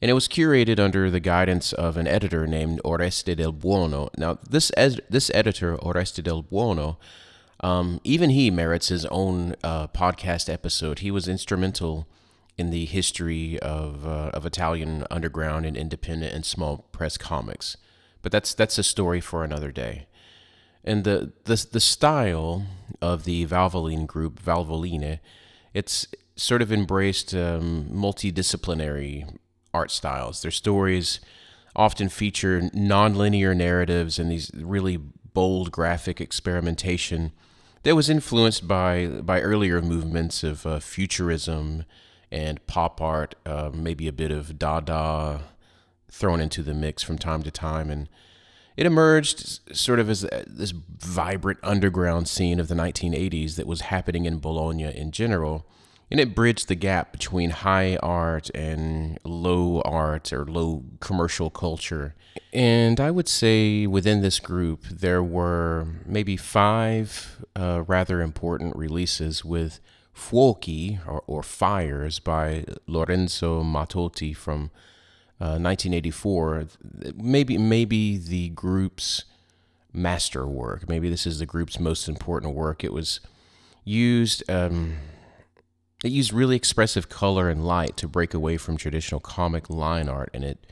and it was curated under the guidance of an editor named Oreste Del Buono. Now, this editor, Oreste Del Buono, even he merits his own podcast episode. He was instrumental in the history of Italian underground and independent and small press comics. But that's a story for another day. And the style of the Valvoline group, Valvoline, it's sort of embraced multidisciplinary art styles. Their stories often feature nonlinear narratives and these really bold graphic experimentation that was influenced by earlier movements of futurism and pop art, maybe a bit of Dada thrown into the mix from time to time. And it emerged sort of as this vibrant underground scene of the 1980s that was happening in Bologna in general. And it bridged the gap between high art and low art, or low commercial culture. And I would say within this group, there were maybe 5 rather important releases, with Fuochi, or Fires, by Lorenzo Mattotti from 1984, maybe the group's masterwork. Maybe this is the group's most important work. It was used. It used really expressive color and light to break away from traditional comic line art, and it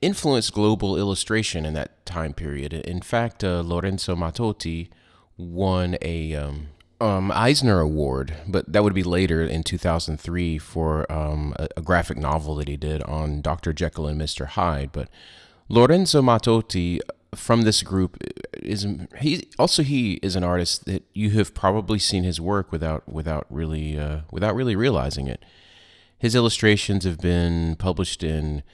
influenced global illustration in that time period. In fact, Lorenzo Mattotti won a Eisner Award, but that would be later in 2003 for a graphic novel that he did on Dr. Jekyll and Mr. Hyde. But Lorenzo Mattotti from this group he is an artist that you have probably seen his work without really realizing it. His illustrations have been published in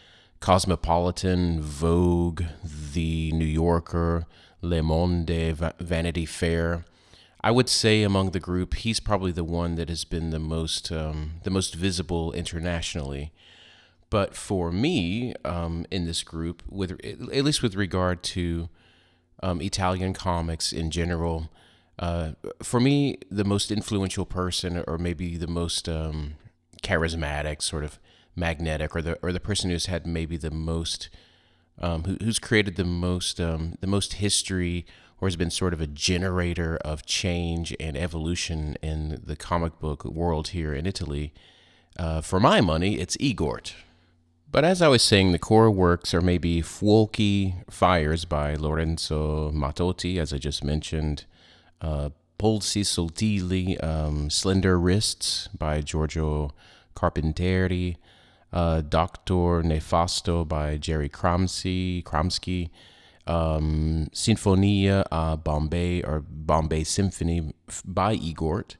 Cosmopolitan, Vogue, The New Yorker, Le Monde, Vanity Fair. I would say among the group, he's probably the one that has been the most visible internationally. But for me, in this group, at least with regard to Italian comics in general, for me, the most influential person, or maybe the most charismatic, sort of magnetic, or the person who's had maybe the most, who's created the most history, or has been sort of a generator of change and evolution in the comic book world here in Italy, for my money, it's Igort. But as I was saying, the core works are maybe Fuochi, Fires by Lorenzo Mattotti, as I just mentioned, Polsi Sottili, Slender Wrists by Giorgio Carpentieri, Doctor Nefasto by Jerry Kramsky, Sinfonia a Bombay, or Bombay Symphony by Igort,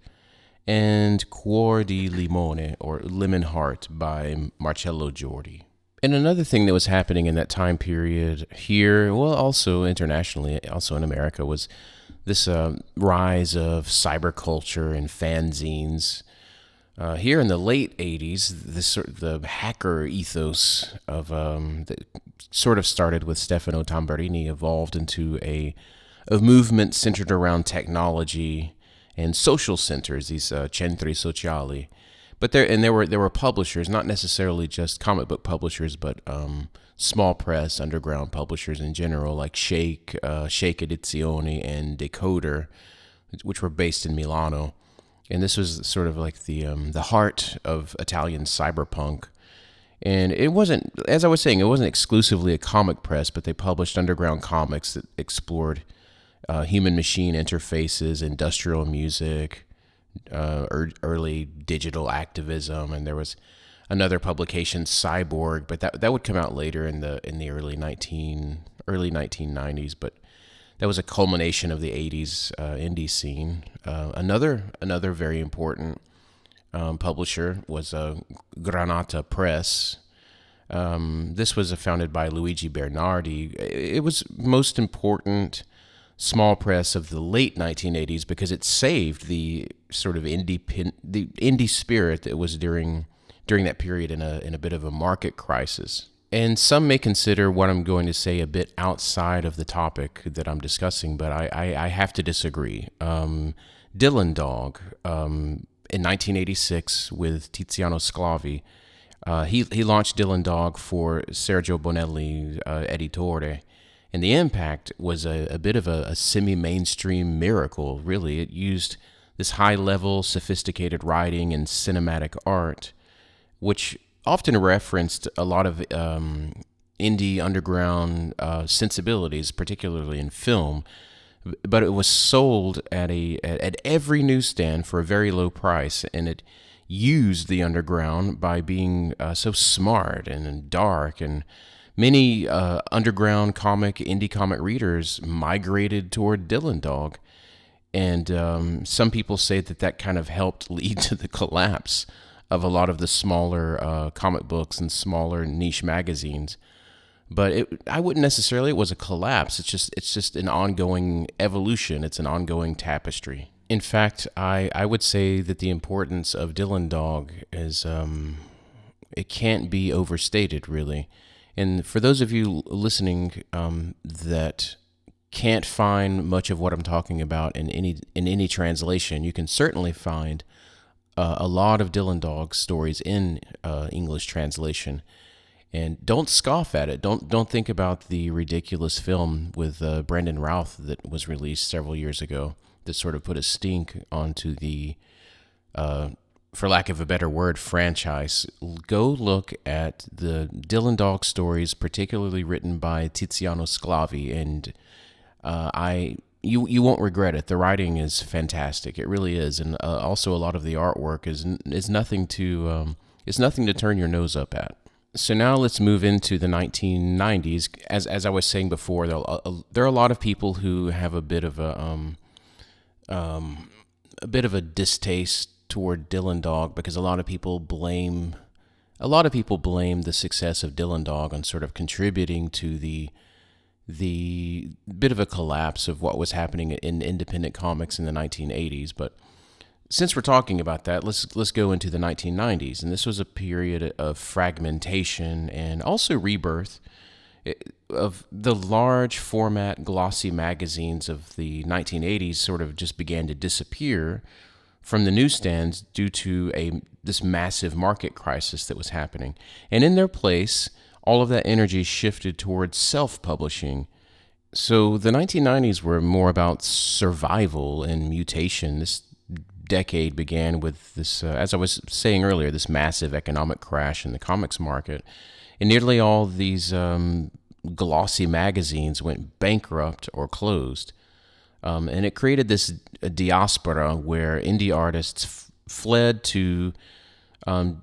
and Cuor di Limone, or Lemon Heart by Marcello Giordi. And another thing that was happening in that time period here, well, also internationally, also in America, was this rise of cyberculture and fanzines. Here in the late 80s, the hacker ethos of that sort of started with Stefano Tamburini evolved into a movement centered around technology and social centers, these centri sociali. But there were publishers, not necessarily just comic book publishers, but small press, underground publishers in general, like Shake Edizioni, and Decoder, which were based in Milano. And this was sort of like the heart of Italian cyberpunk. And it wasn't, as I was saying, it wasn't exclusively a comic press, but they published underground comics that explored human-machine interfaces, industrial music, early digital activism, and there was another publication, Cyborg, but that would come out later in the early 1990s. But that was a culmination of the 80s indie scene. Another very important publisher was Granata Press. This was founded by Luigi Bernardi. It was most important small press of the late 1980s because it saved the sort of indie spirit that was during that period in a bit of a market crisis. And some may consider what I'm going to say a bit outside of the topic that I'm discussing, but I have to disagree. Dylan Dog, in 1986 with Tiziano Sclavi, he launched Dylan Dog for Sergio Bonelli Editore, and the impact was a bit of a semi-mainstream miracle, really. It used this high-level, sophisticated writing and cinematic art, which often referenced a lot of indie underground sensibilities, particularly in film, but it was sold at every newsstand for a very low price, and it used the underground by being so smart and dark, and many underground indie comic readers migrated toward Dylan Dog, and some people say that kind of helped lead to the collapse of a lot of the smaller comic books and smaller niche magazines. But I wouldn't necessarily, it was a collapse. It's just an ongoing evolution. It's an ongoing tapestry. In fact, I would say that the importance of Dylan Dog is, it can't be overstated, really. And for those of you listening that can't find much of what I'm talking about in any translation, you can certainly find a lot of Dylan Dog stories in English translation. And don't scoff at it. Don't think about the ridiculous film with Brendan Routh that was released several years ago that sort of put a stink onto the, for lack of a better word, franchise. Go look at the Dylan Dog stories, particularly written by Tiziano Sclavi, and you won't regret it. The writing is fantastic. It really is, and also a lot of the artwork is nothing to turn your nose up at. So now let's move into the 1990s. As I was saying before, there are a lot of people who have a bit of a distaste toward Dylan Dog because a lot of people blame the success of Dylan Dog on sort of contributing to the bit of a collapse of what was happening in independent comics in the 1980s. But since we're talking about that, let's go into the 1990s, and this was a period of fragmentation and also rebirth of the large format glossy magazines of the 1980s. Sort of just began to disappear from the newsstands due to this massive market crisis that was happening, and in their place, all of that energy shifted towards self-publishing. So the 1990s were more about survival and mutation. This decade began with this, as I was saying earlier, this massive economic crash in the comics market. And nearly all these glossy magazines went bankrupt or closed. And it created this diaspora where indie artists fled to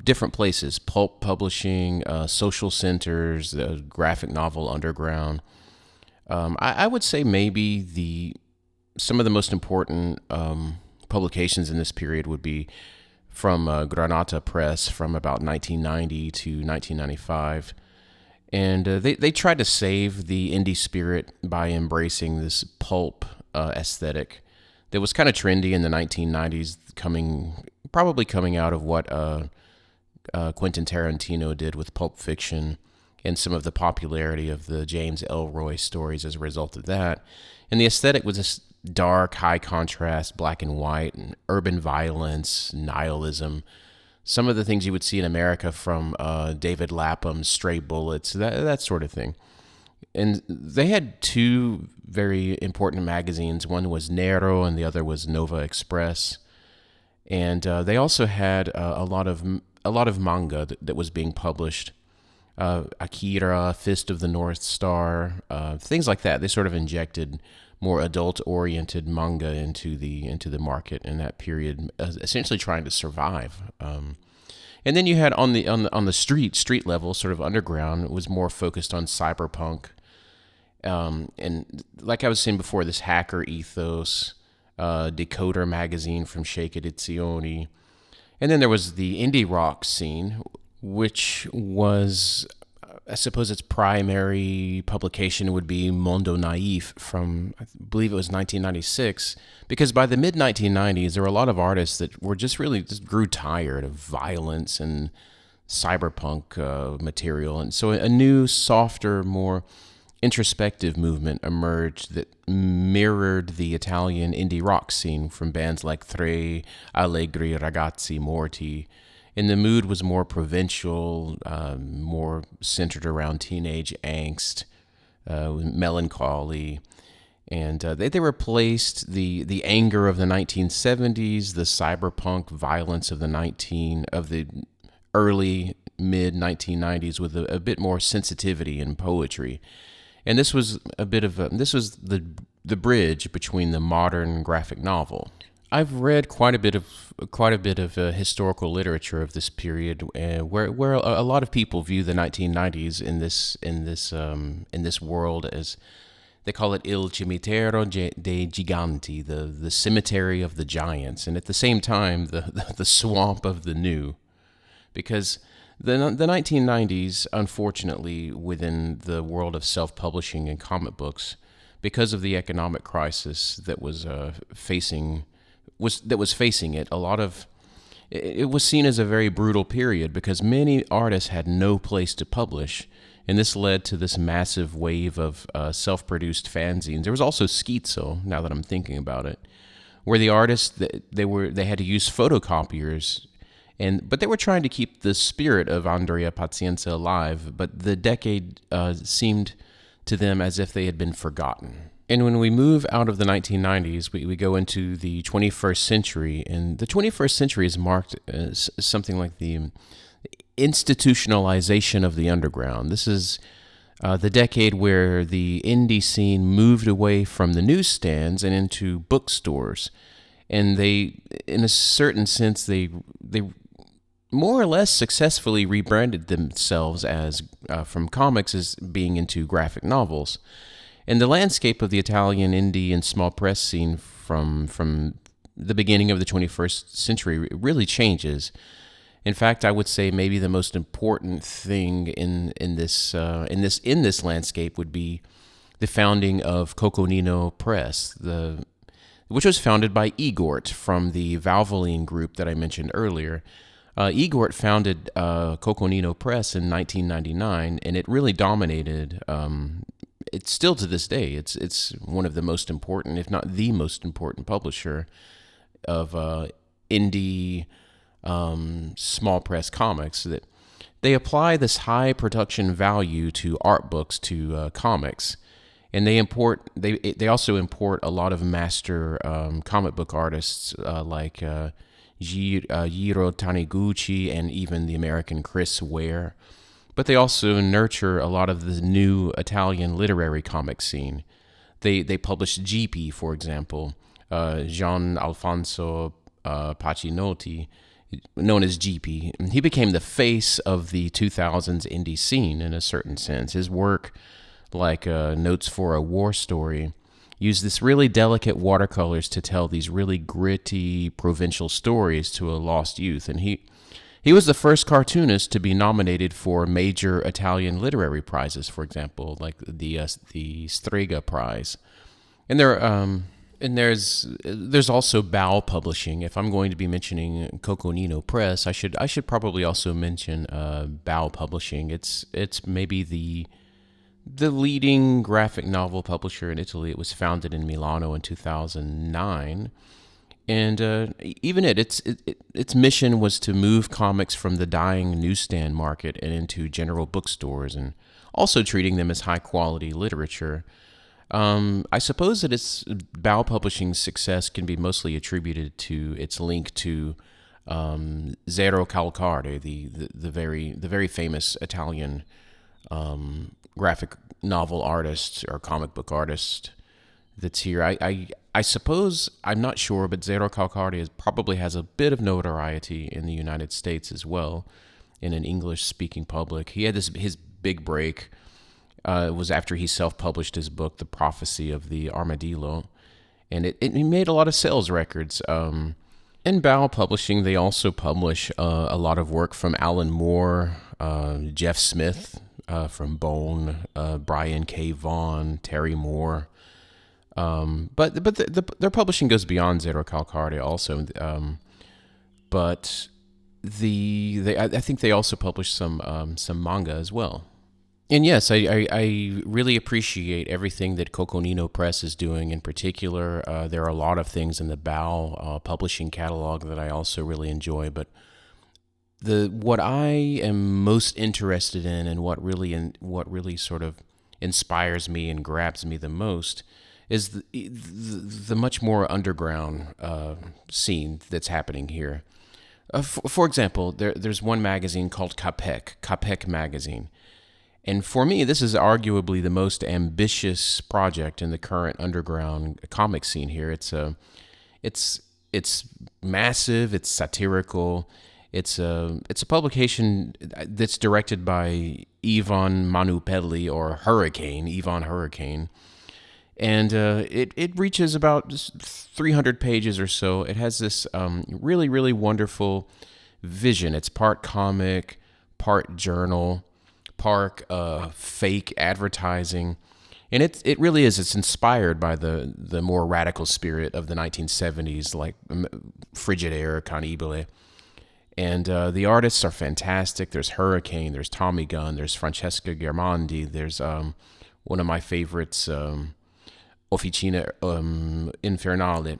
different places: pulp publishing, social centers, the graphic novel underground. I would say maybe some of the most important publications in this period would be from Granata Press from about 1990 to 1995. And they tried to save the indie spirit by embracing this pulp aesthetic that was kind of trendy in the 1990s, probably coming out of what Quentin Tarantino did with Pulp Fiction and some of the popularity of the James Ellroy stories as a result of that. And the aesthetic was this dark, high contrast, black and white, and urban violence, nihilism. Some of the things you would see in America from David Lapham's Stray Bullets, that sort of thing. And they had two very important magazines. One was Nero and the other was Nova Express. And they also had a lot of manga that was being published. Akira, Fist of the North Star, things like that. They sort of injected more adult-oriented manga into the market in that period, essentially trying to survive. And then you had on the street level, sort of underground, it was more focused on cyberpunk, and like I was saying before, this hacker ethos, Decoder magazine from Shake Edizioni, and then there was the indie rock scene, which was, I suppose its primary publication would be Mondo Naif from, I believe it was 1996, because by the mid-1990s, there were a lot of artists that were just grew tired of violence and cyberpunk material. And so a new, softer, more introspective movement emerged that mirrored the Italian indie rock scene from bands like Tre Allegri Ragazzi Morti. And the mood was more provincial, more centered around teenage angst, melancholy, and they replaced the anger of the 1970s, the cyberpunk violence of the early mid 1990s with a bit more sensitivity and poetry. And this was the bridge between the modern graphic novel. I've read quite a bit of historical literature of this period, where a lot of people view the 1990s in this world as, they call it Il Cimitero dei Giganti, the cemetery of the giants, and at the same time the swamp of the new, because the 1990s, unfortunately, within the world of self-publishing and comic books, because of the economic crisis that was facing it, it was seen as a very brutal period because many artists had no place to publish, and this led to this massive wave of self-produced fanzines. There was also Schizo, now that I'm thinking about it, where the artists they had to use photocopiers, but they were trying to keep the spirit of Andrea Pazienza alive, but the decade seemed to them as if they had been forgotten. And when we move out of the 1990s, we go into the 21st century, and the 21st century is marked as something like the institutionalization of the underground. This is the decade where the indie scene moved away from the newsstands and into bookstores, and they, in a certain sense, they more or less successfully rebranded themselves as from comics as being into graphic novels. And the landscape of the Italian indie and small press scene from the beginning of the 21st century really changes. In fact, I would say maybe the most important thing in this landscape would be the founding of Coconino Press, which was founded by Igort from the Valvoline group that I mentioned earlier. Igort founded Coconino Press in 1999, and it really dominated. It's still to this day. It's one of the most important, if not the most important, publisher of indie small press comics. That they apply this high production value to art books, to comics, and they also import a lot of master comic book artists like Jiro Taniguchi and even the American Chris Ware. But they also nurture a lot of the new Italian literary comic scene. They published GP, for example, Gian Alfonso Pacinotti, known as GP. He became the face of the 2000s indie scene in a certain sense. His work, like Notes for a War Story, used this really delicate watercolors to tell these really gritty provincial stories to a lost youth. And he was the first cartoonist to be nominated for major Italian literary prizes, for example, like the Strega Prize. And And there's also Bow Publishing. If I'm going to be mentioning Coconino Press, I should probably also mention Bow Publishing. It's maybe the leading graphic novel publisher in Italy. It was founded in Milano in 2009, and even its mission was to move comics from the dying newsstand market and into general bookstores, and also treating them as high quality literature. I suppose that its Bow Publishing's success can be mostly attributed to its link to Zero Calcare, the very famous Italian graphic novel artist or comic book artist that's here. I suppose, I'm not sure, but Zero Calcare probably has a bit of notoriety in the United States as well, in an English-speaking public. He had his big break. It was after he self-published his book, The Prophecy of the Armadillo, and it made a lot of sales records. In Bow Publishing, they also publish a lot of work from Alan Moore, Jeff Smith from Bone, Brian K. Vaughan, Terry Moore. But their publishing goes beyond Zero Calcare also. But I think they also publish some manga as well. And yes, I really appreciate everything that Coconino Press is doing in particular. There are a lot of things in the Bow publishing catalog that I also really enjoy, but what I am most interested in, and what really sort of inspires me and grabs me the most, is the much more underground scene that's happening here. For example, there's one magazine called Capek Magazine. And for me, this is arguably the most ambitious project in the current underground comic scene here. It's massive. It's satirical. It's a publication that's directed by Ivan Manupelli, or Ivan Hurricane, and it reaches about 300 pages or so. It has this really, really wonderful vision. It's part comic, part journal, part fake advertising, and it really is. It's inspired by the more radical spirit of the 1970s, like Frigidaire, Cannibale, and the artists are fantastic. There's Hurricane, there's Tommy Gunn, there's Francesca Germandi, there's one of my favorites, Officina Infernale,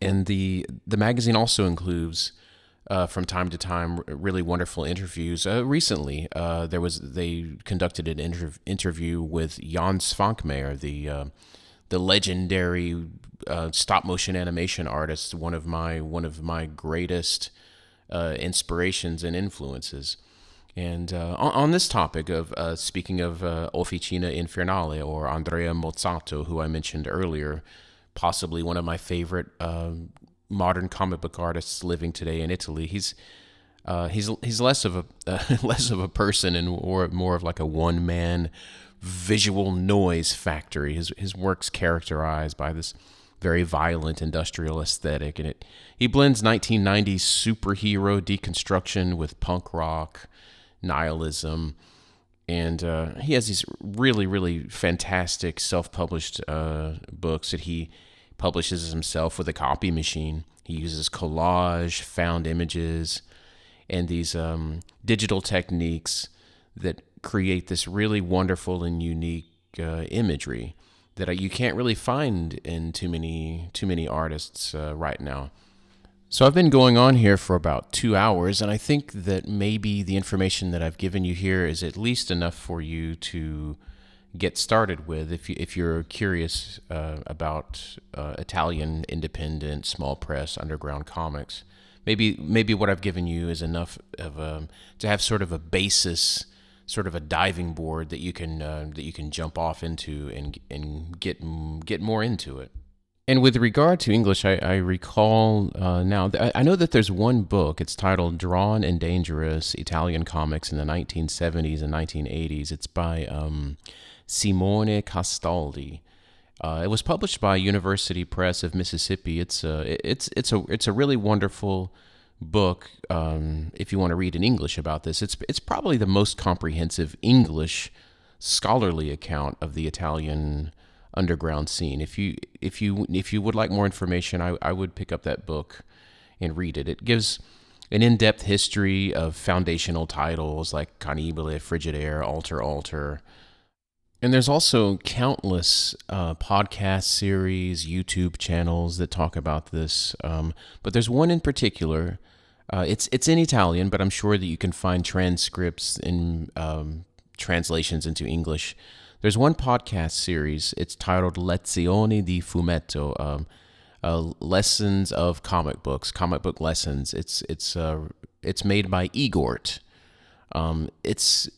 and the magazine also includes, from time to time, really wonderful interviews. Recently, they conducted an interview with Jan Svankmajer, the legendary stop motion animation artist, one of my greatest inspirations and influences. And on this topic of speaking of Officina Infernale, or Andrea Mozzato, who I mentioned earlier, possibly one of my favorite modern comic book artists living today in Italy. He's less of a person and more of like a one-man visual noise factory. His work's characterized by this very violent industrial aesthetic, and he blends 1990s superhero deconstruction with punk rock, nihilism, and he has these really, really fantastic self-published books that he publishes himself with a copy machine. He uses collage, found images, and these digital techniques that create this really wonderful and unique imagery that you can't really find in too many artists right now. So I've been going on here for about 2 hours, and I think that maybe the information that I've given you here is at least enough for you to get started with if you're curious about Italian independent small press underground comics. Maybe what I've given you is enough of to have sort of a basis, sort of a diving board that you can jump off into and get more into it. And with regard to English, I recall now, I know that there's one book. It's titled Drawn and Dangerous Italian Comics in the 1970s and 1980s. It's by Simone Castaldi. It was published by University Press of Mississippi. It's a really wonderful book. If you want to read in English about this, it's probably the most comprehensive English scholarly account of the Italian underground scene. If you would like more information, I would pick up that book and read it. It gives an in-depth history of foundational titles like Cannibale, Frigidaire, Alter. And there's also countless podcast series, YouTube channels that talk about this. But there's one in particular. It's in Italian, but I'm sure that you can find transcripts and translations into English. There's one podcast series. It's titled Lezioni di Fumetto, lessons of comic book lessons. It's made by Igort. It's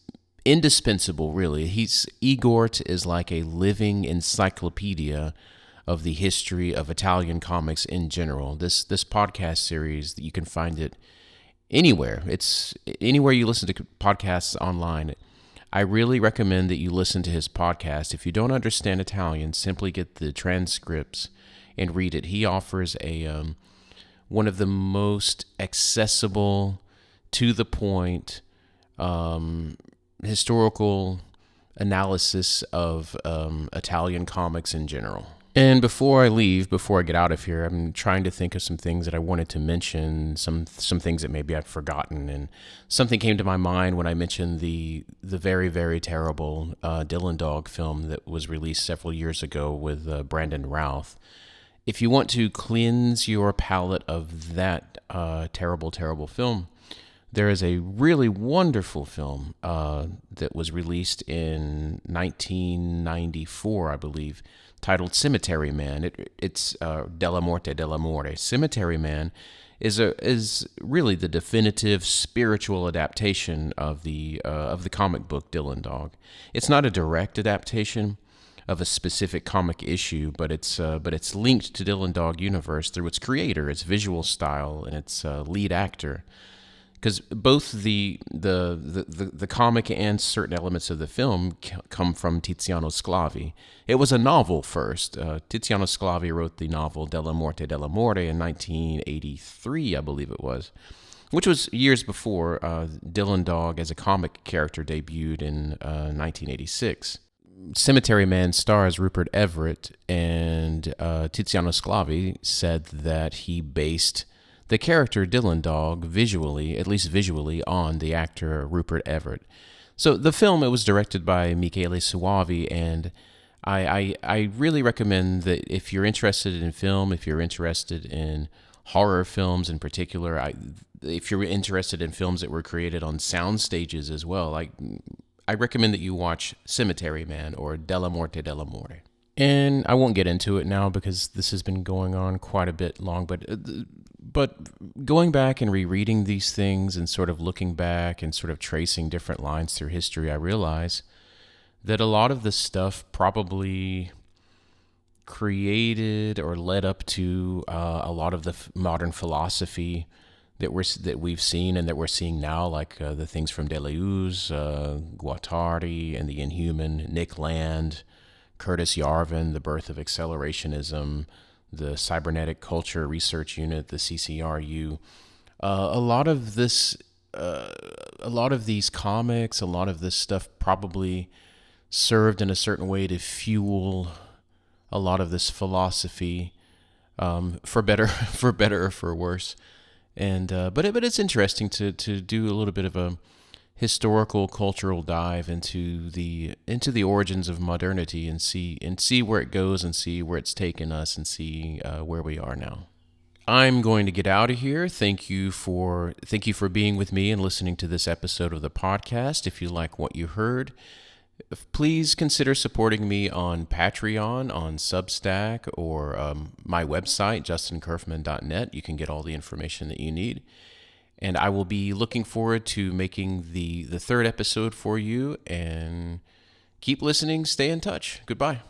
indispensable, really. Igort is like a living encyclopedia of the history of Italian comics in general. This podcast series, you can find it anywhere. It's anywhere you listen to podcasts online. I really recommend that you listen to his podcast. If you don't understand Italian, simply get the transcripts and read it. He offers one of the most accessible, to the point, historical analysis of Italian comics in general. And before I get out of here, I'm trying to think of some things that I wanted to mention, some things that maybe I've forgotten. And something came to my mind when I mentioned the very, very terrible Dylan Dog film that was released several years ago with Brandon Routh. If you want to cleanse your palate of that terrible, terrible film, there is a really wonderful film that was released in 1994, I believe, titled Cemetery Man. It's Della Morte dell'Amore. Cemetery Man is really the definitive spiritual adaptation of the comic book Dylan Dog. It's not a direct adaptation of a specific comic issue, but it's linked to Dylan Dog universe through its creator, its visual style, and its lead actor. Because both the comic and certain elements of the film come from Tiziano Sclavi. It was a novel first. Tiziano Sclavi wrote the novel Della Morte dell'Amore in 1983, I believe it was, which was years before Dylan Dog as a comic character debuted in 1986. Cemetery Man stars Rupert Everett, and Tiziano Sclavi said that he based the character Dylan Dog at least visually, on the actor Rupert Everett. So the film, it was directed by Michele Soavi, and I really recommend that if you're interested in film, if you're interested in horror films in particular, if you're interested in films that were created on sound stages as well, I recommend that you watch Cemetery Man or Della Morte dell'Amore. And I won't get into it now because this has been going on quite a bit long, but going back and rereading these things and sort of looking back and sort of tracing different lines through history, I realize that a lot of this stuff probably created or led up to a lot of the modern philosophy that we've seen and that we're seeing now, like the things from Deleuze, Guattari and the Inhuman, Nick Land, Curtis Yarvin, The Birth of Accelerationism, the Cybernetic Culture Research Unit, the CCRU. A lot of these comics, a lot of this stuff probably served in a certain way to fuel a lot of this philosophy, for better or for worse. And but it's interesting to do a little bit of a historical cultural dive into the origins of modernity and see where it goes and see where it's taken us and see where we are now. I'm going to get out of here. Thank you for being with me and listening to this episode of the podcast. If you like what you heard, please consider supporting me on Patreon, on Substack, or my website, justincurfman.net. You can get all the information that you need. And I will be looking forward to making the third episode for you. And keep listening. Stay in touch. Goodbye.